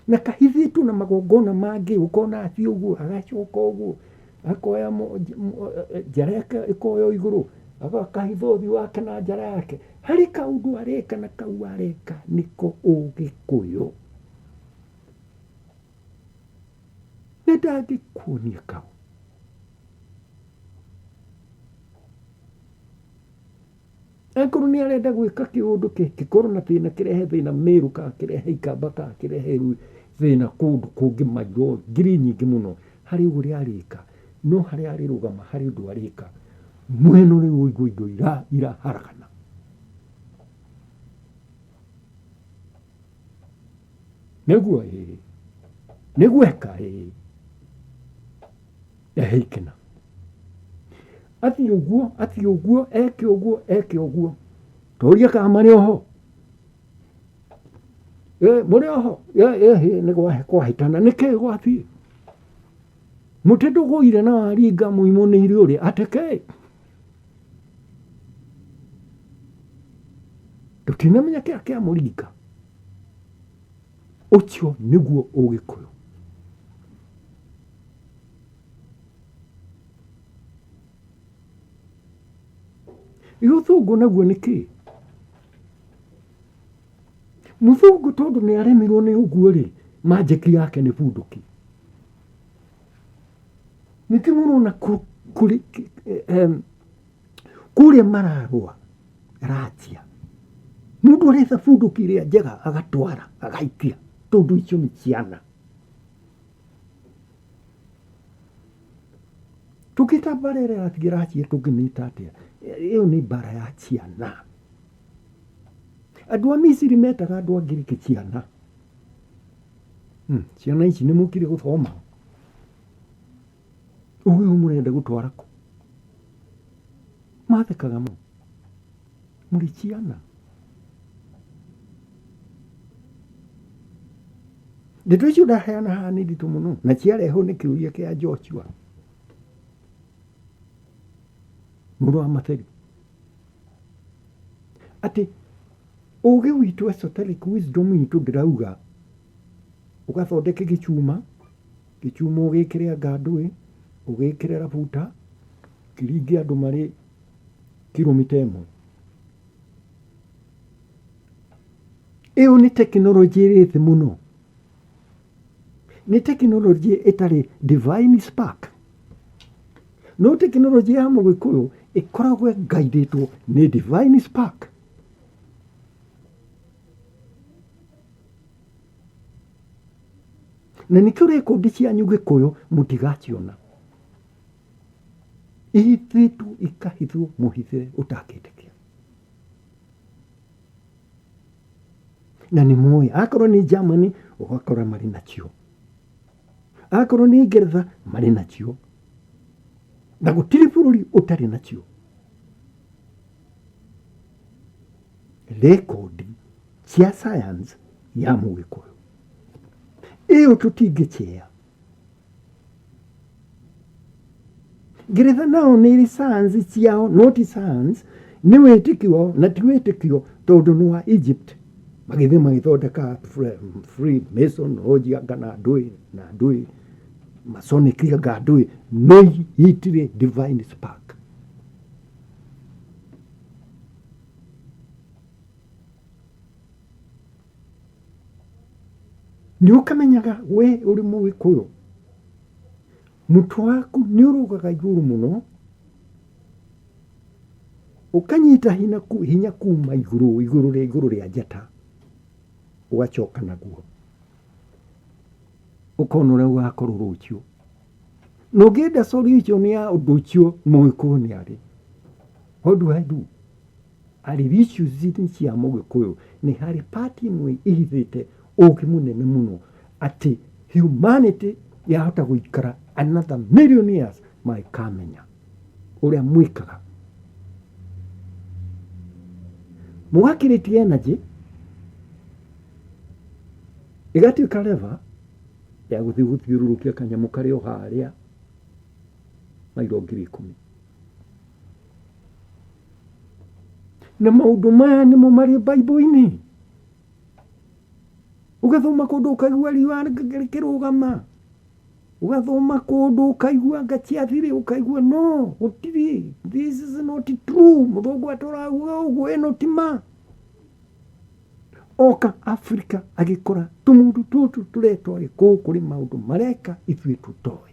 na kahithitu na magongona mangĩ ũkona atĩ ũguo agacoka ũguo akoya njareka ĩkoyo igũrũ agakahitha ũthiũ wake na njara yake. Harĩ kaũndũ areka na kau areka nĩko Ũgĩkũyũ. Nĩ ndangĩkuonia kau. Akorwo nĩ arenda gwĩka kĩũndũ kĩngĩkorwo na thĩna kĩrehe thĩna Mĩrũ kana kĩrehe Ikamba kana kĩrehe thĩna kũndũ kũngĩ mairo ngiri nyingĩ mũno, harĩ ũrĩa arĩka no harĩa arĩrũgama harĩ ũndũ arĩka mwena ũrĩa ũigũ indo iraharagana. Nĩguo nĩguo eka ehĩkena athiĩ ũguo eke ũguo toria kana marĩ oho mũrĩ oho nĩ kwahĩtana nĩkĩ gwathiĩ mũtĩ ndũgũire na waringa mũimũnĩire ũrĩa ateke tũtinamenya kĩrĩa kĩamũringa. Ũcio nĩguo Ũgĩkũyũ. Mũthũngũ naguo nĩkĩ? Mũthũngũ tondũ nĩ aremirwo nĩ ũguo rĩ, manjĩki yake nĩ bunduki. Nĩkĩ mũrona kũrĩa Mararũa Ratia mũndũ aretha bunduki ĩrĩa njega agatwara agaikia tondũ icio nĩ ciana. Tũkĩta mbara ĩrĩa ĩratigia Ratia tũngĩmĩta atĩa? Ĩyo nĩ mbara ya ciana. Andũ a Misiri metaga andũ a Ngiriki ciana. Ciana ici nĩ mũkire gũthoma. Ũguo mũrenda gũtwara kũ? Mathekaga mũno. Mũrĩ ciana. Ndeto icio ndaheana haha nĩ nditũ mũno na ciarehwo nĩ kĩũria kĩa Joshua mũrũ wa Matheri atĩ ũgĩ witũ esoteric wisdom witũ ndĩrauga ũgathondeke gĩcuma ũgĩkĩre ngandũĩ ũgĩkĩre rabuta kĩringe andũ marĩ kilomita ĩmwe. Ĩyo nĩ tekinoronjĩ ĩrĩ thĩ mũno. Nĩ tekinoronjĩ ĩtarĩ divine spark. No tekinoronjĩ ya Mũgĩkũyũ ĩkoragwo guidedwo nĩ divine spark. Na nĩkĩo rekondi cianyu Gĩkũyũ mũtigaciona. Ihithĩtwo ikahithwo mũhithĩre ũtangĩtĩkia. Na nĩ mũĩ akorwo nĩ Germany ũgakora marĩ nacio. Akorwo nĩ Ngeretha marĩ nacio. Na gũtirĩ bũrũri ũtarĩ nacio. Rekondi cia science ya Mũgĩkũyũ. Ĩyo tũtingĩchea. Ngeretha nao nĩ ĩrĩ science ciao, no ti science, nĩ wĩtĩkio na ti wĩtĩkio tondũ nĩ wa Egypt. Magĩthiĩ magĩthondeka Freemason rojianga na ndũĩ Masonic anga ndũĩ no itirĩ divine spark. Nĩ ũkamenyaga we ũrĩ Mũgĩkũyũ mũtwe waku nĩ ũrũgaga igũrũ mũno ũkanyita hinya kuma igũrũ rĩa njata ũgacoka naguo ũkona ũrĩa ũgakorwo rũciũ. Na ũngĩenda solution ya ũndũ ũcio Mũgĩkũyũ nĩ arĩ. What do I do? Arĩ issues cia Mũgĩkũyũ nĩ harĩ part ĩmwe ihithĩte ũgĩ mũnene mũno atĩ humanity yahota gũikara another million years maikamenya ũrĩa mwĩkaga. Mũgakĩrĩtie energy ĩgatuĩka lever ya gũthiĩ gũthiũrũrũkia kanyamũ karĩa o harĩa mairo 10,000. Na maũndũ maya nĩmo marĩ Bible-inĩ. ugathoma kundu ukaigua riũa rĩkĩrũgama, ugathoma kundu ukaigua ngaciathire, ukaigua no gutiri, this is not true, muthungu atũrauga ũguo, ĩno ti ma. Oka Afrika agĩkora tũmundu tũtũ tũretwo Gĩkũyũ kũrĩ maũndũ mareka ithuĩ tũtoĩ.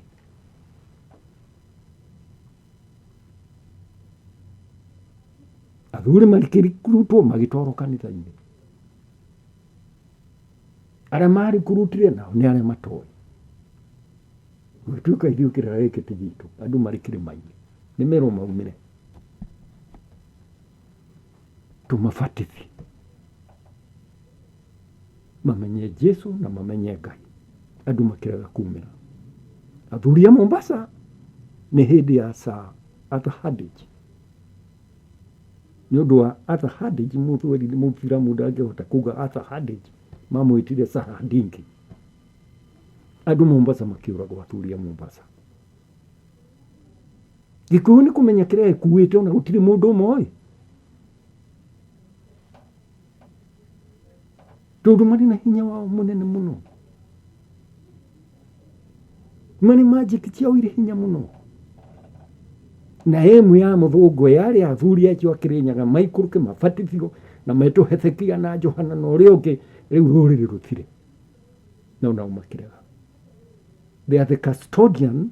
Athuri marikĩrutwo magĩtwarwo kanitha-inĩ, arĩa marikurutire nao nĩ arĩa matoĩ. Gũtuĩka ithuĩ kĩrĩa gĩkĩ ti gitũ, andũ marĩ kĩrĩma-inĩ nĩ merwo maumĩre tũmabatithi mamenye Jesu na mamenye Ngai, andũ makĩrega kumĩra. Athuri a Mombasa nĩ hĩndĩ ya Sir Arthur Hadage, nĩ ũndũ wa Arthur Hadage, mũbiramu ndangĩhota kuga Arthur Hadage, mamwĩtire Sahadingi. Andũ Mombasa makĩũragwo, athuri a Mombasa. Gĩkũyũ nĩ kũmenya kĩrĩa gĩkuĩte, ona gũtirĩ mũndũ ũmoĩ, tondũ marĩ na hinya wao mũnene mũno, marĩ magic ciao irĩ hinya mũno. Na emu ya mũthũngũ yarĩ athuri acio akĩrĩnyaga maikũrũke mabatithio na metwo Hezekia na Johana na ũrĩa ũngĩ, rĩu rũrĩrĩ rũtirĩ, no nao makĩrega. They are the custodian,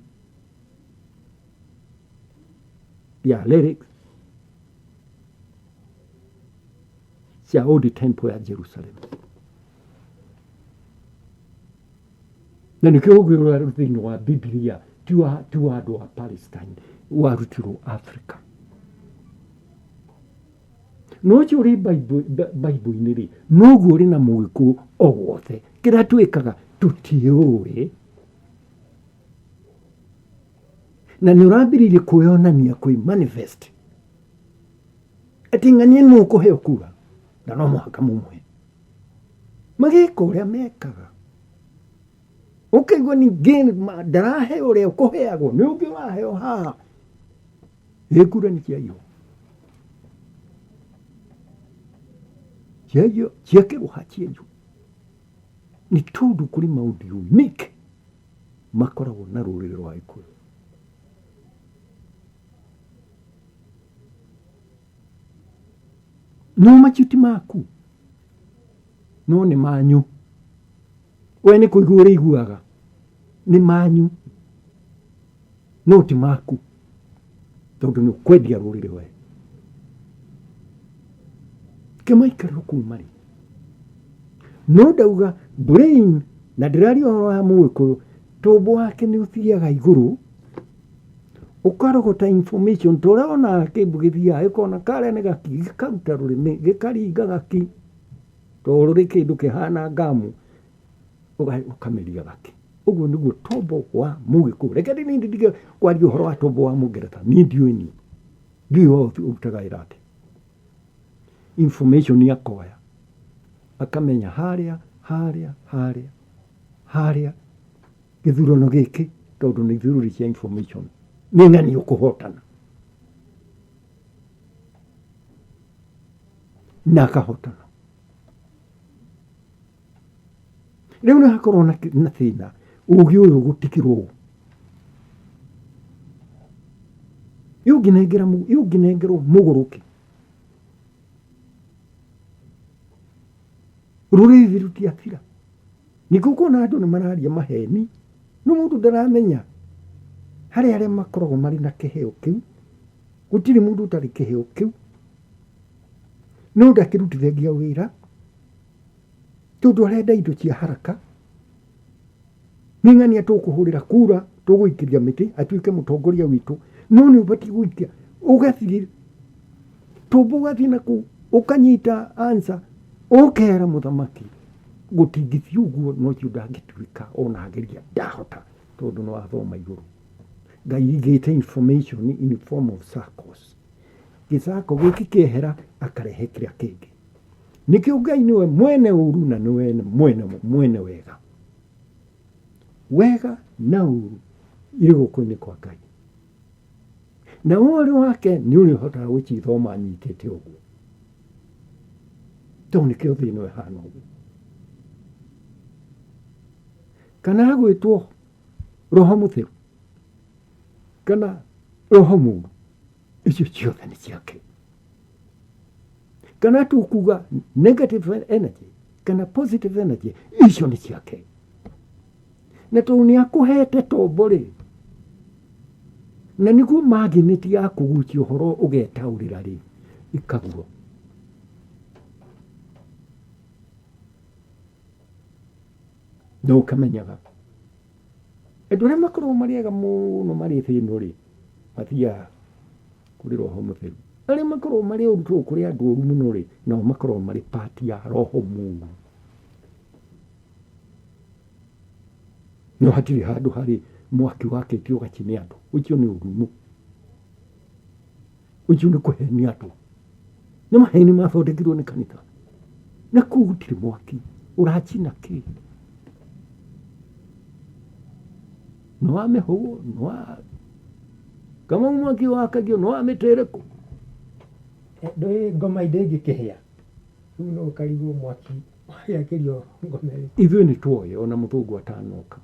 ya lyrics cia old temple ya Jerusalem. Na nĩkĩo ũguo thĩinĩ wa Biblia ti wa andũ wa Palestine warutirwo Africa. No ũcio ũrĩ Bible-inĩ rĩ, noguo ũrĩ na Mũgĩkũyũ o wothe. Kĩrĩa twĩkaga tũtiũĩ, na nĩ ũrambĩrĩirie kwĩonania kwĩ manifest atĩ ng'ania nĩ mũkũheo kura na no mũhaka mũmwe magĩka ũrĩa mekaga. Ũkaigua ningĩ ndaraheo ũrĩa ũkũheagwo nĩ ũngĩ waheo haha, gĩkura kĩaiywo, ciekĩrwo hacienjwo. Nĩ tondũ kũrĩ maũndũ unique makoragwo na rũrĩrĩ rwa Gĩkũyũ. No machuti maku no nĩ manyu, we nĩ kũigua ũrĩiguaga nĩ manyu, no ti maku, tondũ nĩ ũkwendia rũrĩrĩ we. Kĩmaikare kũu marĩ, no ndauga brain, na ndĩraria ũhoro wa Mũgĩkũyũ, tombo wake nĩ ũthiaga igũrũ, ũkarogota information tũrĩa ona kĩmbu gĩthiaga gĩkona karĩa nĩ gaki, gĩkaruta rũrĩmĩ, gĩkaringa gaki, tondũ rũrĩ kĩndũ kĩhana ngamu, ũkameria gaki. Ũguo nĩguo tombo wa Mũgĩkũyũ. Reke ndige kwaria ũhoro wa tombo wa Mũngeretha, niĩ ndiũĩ, ndiũĩ ũrutaga wĩra atĩa. Information akoya akamenya harĩa gĩthurano gĩkĩ, tondũ nĩ ithururi cia information, nĩ ng'ani ũkũhotana, na akahotana. Rĩu nĩ hakorwo na thĩna, ũgĩ ũyũ gũtikĩrwo yũngĩnengerwo mũgũrũki, rũrĩrĩ rũtiathira. Ningĩ ũkona andũ nĩ mararia maheni, no mũndũ ndaramenya harĩ arĩa makoragwo marĩ na kĩheo kĩu. Gũtirĩ mũndũ ũtarĩ kĩheo kĩu, no ndakĩrutithagia wĩra, tondũ arenda indo cia haraka. Nĩ ng'ania tũkũhũrĩra kura, tũgũikĩria mĩtĩ atuĩke mũtongoria witũ, no nĩ ũbatiĩ gũikia, ũgathiĩ tombo, ũgathiĩ nakũu ũkanyita answer, ũkera mũthamaki. Gũtingĩthiĩ ũguo, no cio ndangĩtuĩka ona ageria, ndahota, tondũ nĩ wathoma igũrũ. Ngai igĩte information in form of circles. Gĩcako gĩkĩ kĩehera akarehe kĩrĩa kĩngĩ. Nĩkĩo Ngai nĩwe mwene ũru na nĩwe mwene wega. Wega na ũru irĩ guoko-inĩ kwa Ngai, na wothe wake nĩ ũrĩhotaga gũcithoma nyitĩte ũguo, tondũ nĩkĩo thĩinĩ ũhana ũguo. kana agwĩtwo roho mũtheru kana roho mũru, icio ciothe nĩ ciake. Kana tukuga negative energy kana positive energy, icio nĩ ciake. Na tondũ nĩ akũhete tombo rĩ, na nĩguo magneti ya kũgucia ũhoro ũgetaũrĩra rĩ, ikaguo. Na ũkamenyaga andũ arĩa makorwo marĩ ega mũno marĩ thĩ ĩno rĩ, mathiaga kũrĩ roho mũtheru. Arĩa makorwo marĩ ũru kũrĩ andũ ũru mũno rĩ, nao makorwo marĩ part ya roho mũru. No hatirĩ handũ harĩ mwaki wakĩtio ũgacine andũ, ũcio nĩ ũrumu, ũcio nĩ kũhenia andũ. Nĩ maheni mathondekirwo nĩ kanitha, na kũu gũtirĩ mwaki, ũracina kĩ? Nĩ wa mĩhũgũ, nĩ wa kama mwaki wakagio, nĩ wa mĩtĩrĩku. Ndũĩ ngoma ndĩngĩkĩhĩa, rĩu no ũkarigwo mwaki wakĩakĩrio ngoma ĩyo. Ithuĩ nĩ tuoĩ ona mũthũngũ atanoka,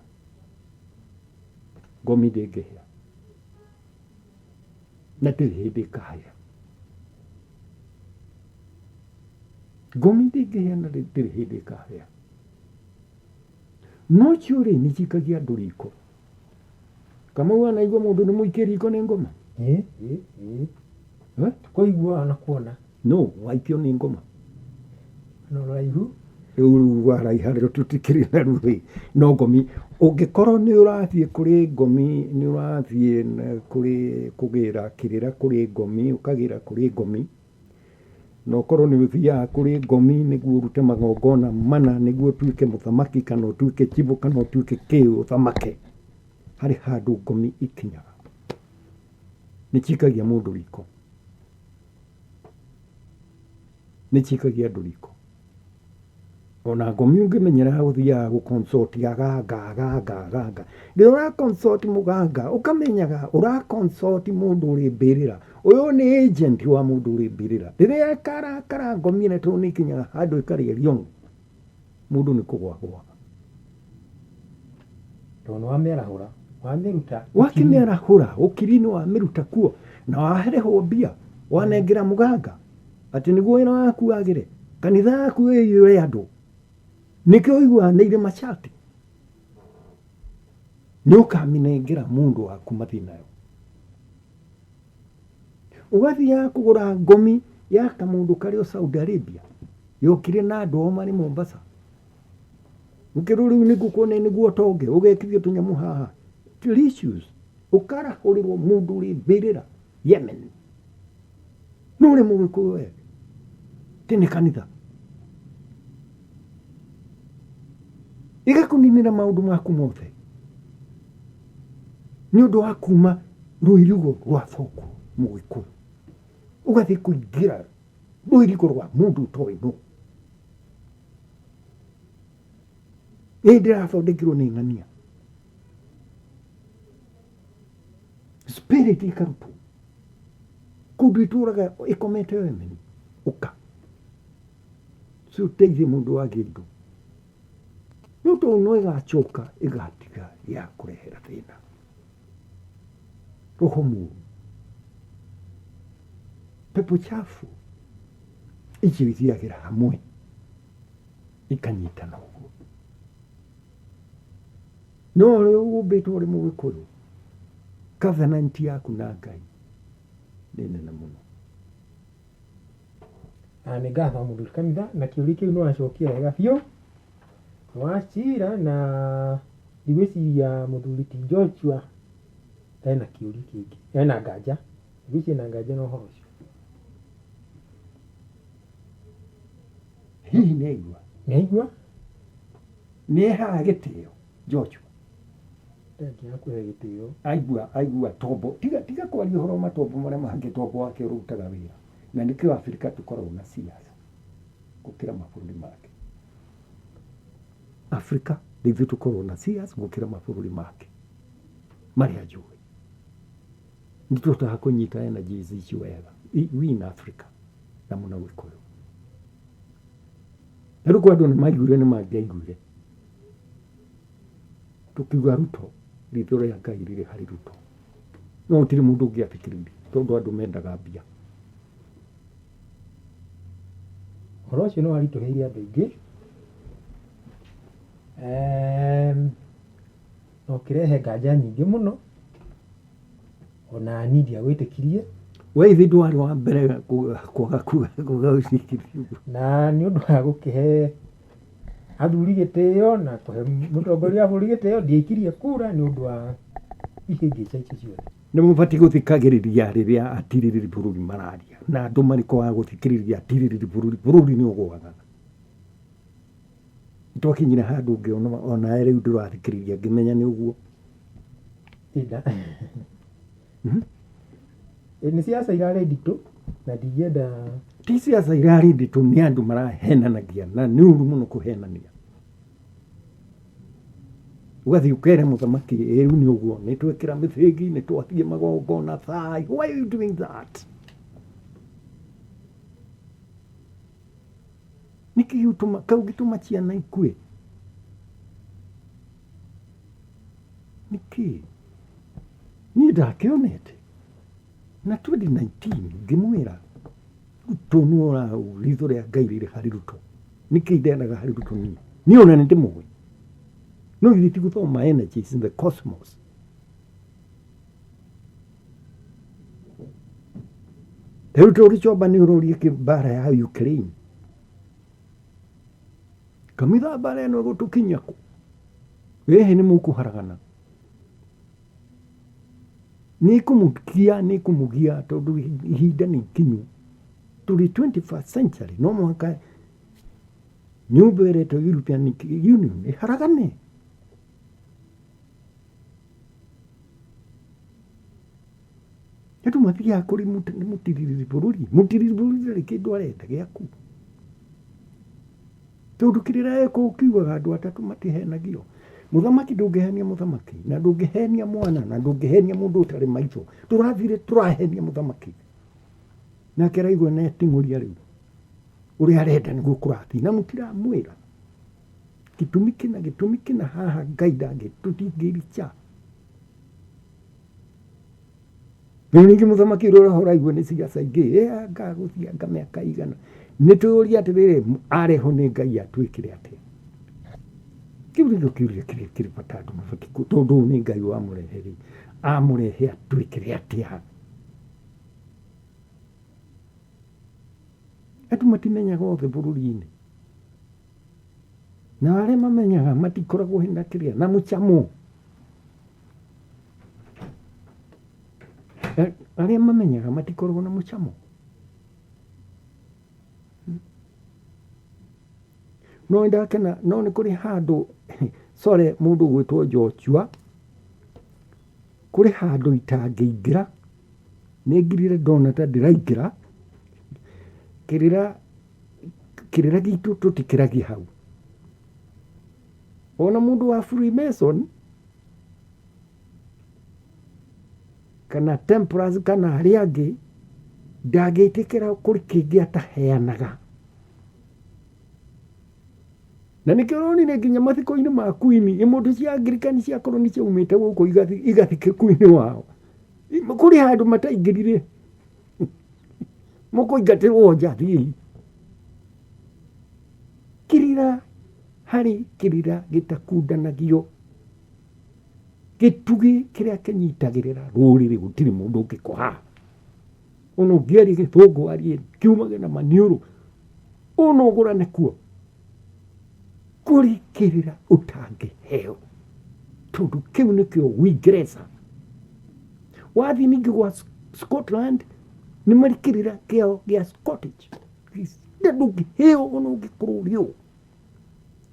ngoma ndĩngĩhĩa na ndĩrĩ hĩndĩ ĩkahĩa. Ngoma ndĩngĩhĩa na ndĩrĩ hĩndĩ ĩkahĩa. No cio rĩ nĩ cikagia andũ riko. Kama wanaigua mũndũ nĩ mũikie riko nĩ ngoma? Kũigua na kuona. No, waikio nĩ ngoma. No raihu. Rĩu waraiha rĩu tũtikĩrĩ na rũĩ. No ngomi, ũngĩkorwo nĩ ũrathiĩ kũrĩ ngomi, nĩ ũrathiĩ kũrĩ kũgĩra kĩrĩra kũrĩ ngomi, ũkagĩra kũrĩ ngomi, na ũkorwo nĩ ũthiaga kũrĩ ngomi nĩguo ũrute magongona mana nĩguo ũtuĩke mũthamaki kana ũtuĩke chifu kana ũtuĩke kĩĩ ũthamake. Harĩ handũ ngomi ikinyaga, nĩ cikagia mũndũ riko, nĩ cikagia andũ riko. Ona ngomi ũngĩmenyera gũthiaga gũconsult aganga. Rĩrĩa ũraconsult mũganga ũkamenyaga ũraconsult mũndũ ũrĩ mbĩrĩra, ũyũ nĩ agent wa mũndũ ũrĩ mbĩrĩra. Rĩrĩa karakara ngomi ĩno tondũ nĩ ikinyaga handũ ĩkarĩa riong'o, mũndũ nĩ kũgwagwa. Tondũ nĩ wamĩarahũra, wamĩruta. Wakĩmĩarahũra ũkiri-inĩ wamĩruta kuo na warĩhwo mbia, wanengera mũganga atĩ nĩguo wĩra waku wagĩre, kanitha yaku ĩiyũre andũ, nĩkĩo ũiguaga nĩ irĩ macati, nĩ ũkamĩnengera mũndũ waku mathiĩ nayo. Ũgathiaga kũgũra ngomi ya kamũndũ karĩ o Saudi Arabia, yokire na andũ o marĩ Mombasa. Mũkĩrũ rĩu nĩngũkuona nĩguo tonge, ũgekithio tũnyamũ haha, delicious, ũkarahũrĩrwo mũndũ ũrĩ mbĩrĩra Yemen. No ũrĩ mũgĩkũyũ we, tĩ nĩ kanitha. Igakũninĩra maũndũ maku mothe nĩ ũndũ wa kuma rũirigo rwa thoko mũgĩkũyũ, ũgathiĩ kũingĩra rũirigo rwa mũndũ ũtoĩ nũ. Hĩndĩ ĩrathondekirwo nĩ ng'ania, spirit ikarutwo kũndũ itũraga ĩkomete Yemen, ũka ciũteithie mũndũ wa gĩndũ. No tondũ no ĩgacoka ĩgatiga ya kũrehera thĩna. Roho mũru, pepo chafu, icio ithiagĩra hamwe ikanyitana ũguo. No ũrĩa ũmbĩtwo ũrĩ mũgĩkũyũ, covenant yaku na Ngai nĩ nene mũno. Nĩ ngatho mũndũ kanitha na kĩũria kĩu nĩ wacokia wega biũ, wacira na ndigwĩciria mũthuri ti Joshua ena kĩũria kĩngĩ, ena nganja, ndigwĩciria ena nganja na ũhoro ũcio. Hihi nĩ aigua? Nĩ aigua? Nĩ ehaga gĩtĩo Joshua? Ndangĩaga kũhe gĩtĩo. Aigua tombo, tiga kwaria ũhoro matombo marĩa mangĩ, tombo wake ũrutaga wĩra. Na nĩkĩo Afrika tũkoragwo na siasa gũkĩra mabũrũri mangĩ. Afrika rĩngĩ tũkorwo na siasa gũkĩra mabũrũri mangĩ marĩa njũĩ. Nĩ tũhotaga kũnyita energies icio wega we in Africa na mũno Gĩkũyũ. Na rĩu andũ nĩ maiguire nĩ mangĩaiguire. tukiuga Ruto ritho ria Ngai riri hari Ruto no gutiri mundu ungiathikiriria tondu andu mendaga mbia. Horo ũcio nĩ waritũhĩire andũ aingĩ na ũkĩrehe nganja nyingĩ mũno ona nini ndiagwĩtĩkirie we ithi ndwarĩ wa mbere kwaga kuga ũcikithio na nĩ ũndũ wa gũkĩhe athuri gĩtĩo na kũhe mũtongoria wa bũrũri gĩtĩo ndiaikirie kura nĩ ũndũ wa ihĩngĩca icio ciothe. nĩ mũbatiĩ gũthikagĩrĩria rĩrĩa atirĩrĩri bũrũri mararia na andũ marĩkwaga gũthikĩrĩria atirĩrĩri bũrũri nĩ ũgwaga. Twakinyire handũ ngĩona ona rĩu ndĩrathikĩrĩria ngĩmenya nĩ ũguo. Nĩ siasa irarĩ nditũ na ndingĩenda ti siasa irarĩ nditũ nĩ andũ marahenanagia na nĩ ũru mũno kũhenania. Ugathiĩ ũkere mũthamaki rĩu nĩ ũguo nĩ twekĩra mĩthĩgi nĩ twathiĩ magongona thai. Why are you doing that? Niki kau gĩtũma ciana ikue niki niĩ ndakĩonete na 2019 ngĩmwĩra Ruto nĩwona ritho rĩa Ngai rĩrĩ harĩ Ruto niki ndendaga harĩ Ruto niĩ ona nĩ ndĩmũĩ no githĩ ti gũthoma energies in the cosmos. Rĩu tũrĩcoba nĩ ũroria kĩmbara ya Ukraine kamitha mbara ĩno gũtũkinya kũ wehe nĩ mũkũharagana nĩ kũmũgia tondũ ihinda nĩ ikinyu tũrĩ 21st century no mũhaka nyũmba ĩretwo European Union ĩharagane. Andũ mathiaga kũrĩ mũtiriri bũrũri ndarĩ kĩndũ arenda gĩaku tondu kirira kiugaga andu atatu matihenagio. Muthamaki ndungihenia muthamaki na ndungihenia mwana na ndungihenia mundu utari maitho. Turathire turahenia muthamaki na kiraigwa na tinguria riu uri arenda niguo kurathi na mutiramwira gitumi kina haha Ngai ndangĩtũtingĩricha. Rĩu ningĩ mũthamaki ũrĩa ũraigua nĩ siasa ingĩ anga gũthianga mĩaka igana nĩ tũũria atĩrĩrĩ areho nĩ Ngai atwĩkire atĩa. Kĩu nĩkĩo kĩũria kĩrĩa kĩrĩ bata andũ mabatiĩ tondũ nĩ Ngai wamũrehe amũrehe atwĩkire atĩa. Andũ matimenyaga othe bũrũri-inĩ na arĩa mamenyaga matikoragwo hena kĩrĩa na mũcamo. Arĩa mamenyaga matikoragwo na mũcamo. No ndakena no nĩ kũrĩ handũ sore mũndũ gwĩtwo Joshua kũrĩ handũ itangĩingĩra nĩngirire ndona ta ndĩraingĩra kĩrĩra gitũ tũtikĩragia hau. Ona mũndũ wa Freemason kana Templars kana arĩa angĩ ndangĩtĩkĩra kũrĩ kĩngĩ ataheanaga. Na nĩkĩo ũronire nginya mathiko-inĩ ma Queen imondo cia Anglikani ciakorwo nĩ ciaumĩte gũkũ igathike Queen wao. Kũrĩ handũ mataingĩrire mũkũingatĩrwo nja thiĩ. Kĩrĩra gĩtakundanagio gĩtugĩ kĩrĩa kĩnyitagĩrĩra rũrĩrĩ gũtirĩ mũndũ ũngĩkũha. Ona ũngĩaria Gĩthũngũ arie kiumage na maniũrũ ona ũgũrane kuo. Kũrĩ kĩrĩra ũtangĩheo tondũ kĩu nĩkĩo Uingereza. Wathiĩ ningĩ gwa Scotland nĩ marĩ kĩrĩra kĩao gĩa Scottish ndũngĩheo ona ũngĩkorwo ũrĩ ũũ.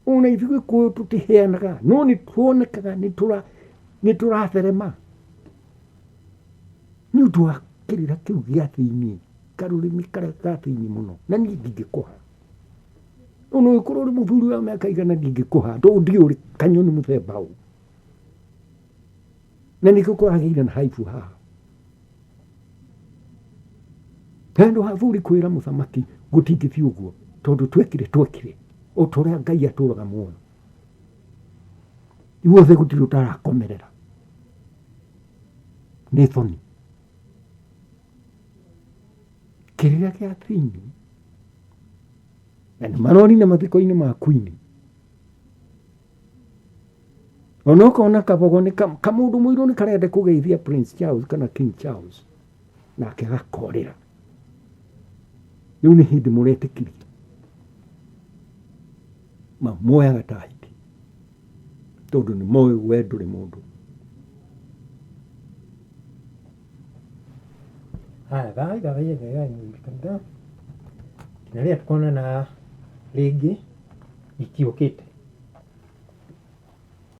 Ona ithuĩ Gĩkũyũ tũtiheanaga no nĩ tuonekaga nĩ tũratherema nĩ ũndũ wa kĩrĩra kĩu gĩa thĩinĩ karũrĩmĩ karĩa ga thĩinĩ mũno na niĩ ndingĩkũha. Ona ũkorwo ũrĩ mũthuri wa mĩaka igana ndingĩkũha tondũ ndiũĩ kanyoni mũthemba ũũ. Na nĩkĩo kũragĩire na haibu haha. Handũ ha bũrũri kwĩra mũthamaki gũtingĩthiĩ ũguo tondũ twekire o ta ũrĩa Ngai atũraga muoyo. iwothe gutiri utarakomerera nĩ thoni kĩrĩra kĩa thĩinĩ na nĩ marorine mathiko-inĩ ma Queen ona ũkona kabogo nĩ kamũndũ mũirũ nĩ karende kũgeithia Prince Charles kana King Charles nake gakorĩra rĩu nĩ hĩndĩ mũretĩkirie mamuoyaga ta hiti tondũ nĩ moĩ we ndũrĩ mũndũ. Haya, thaitha nyumbikanda kinaria tukonana rĩngĩ ikiũkĩte.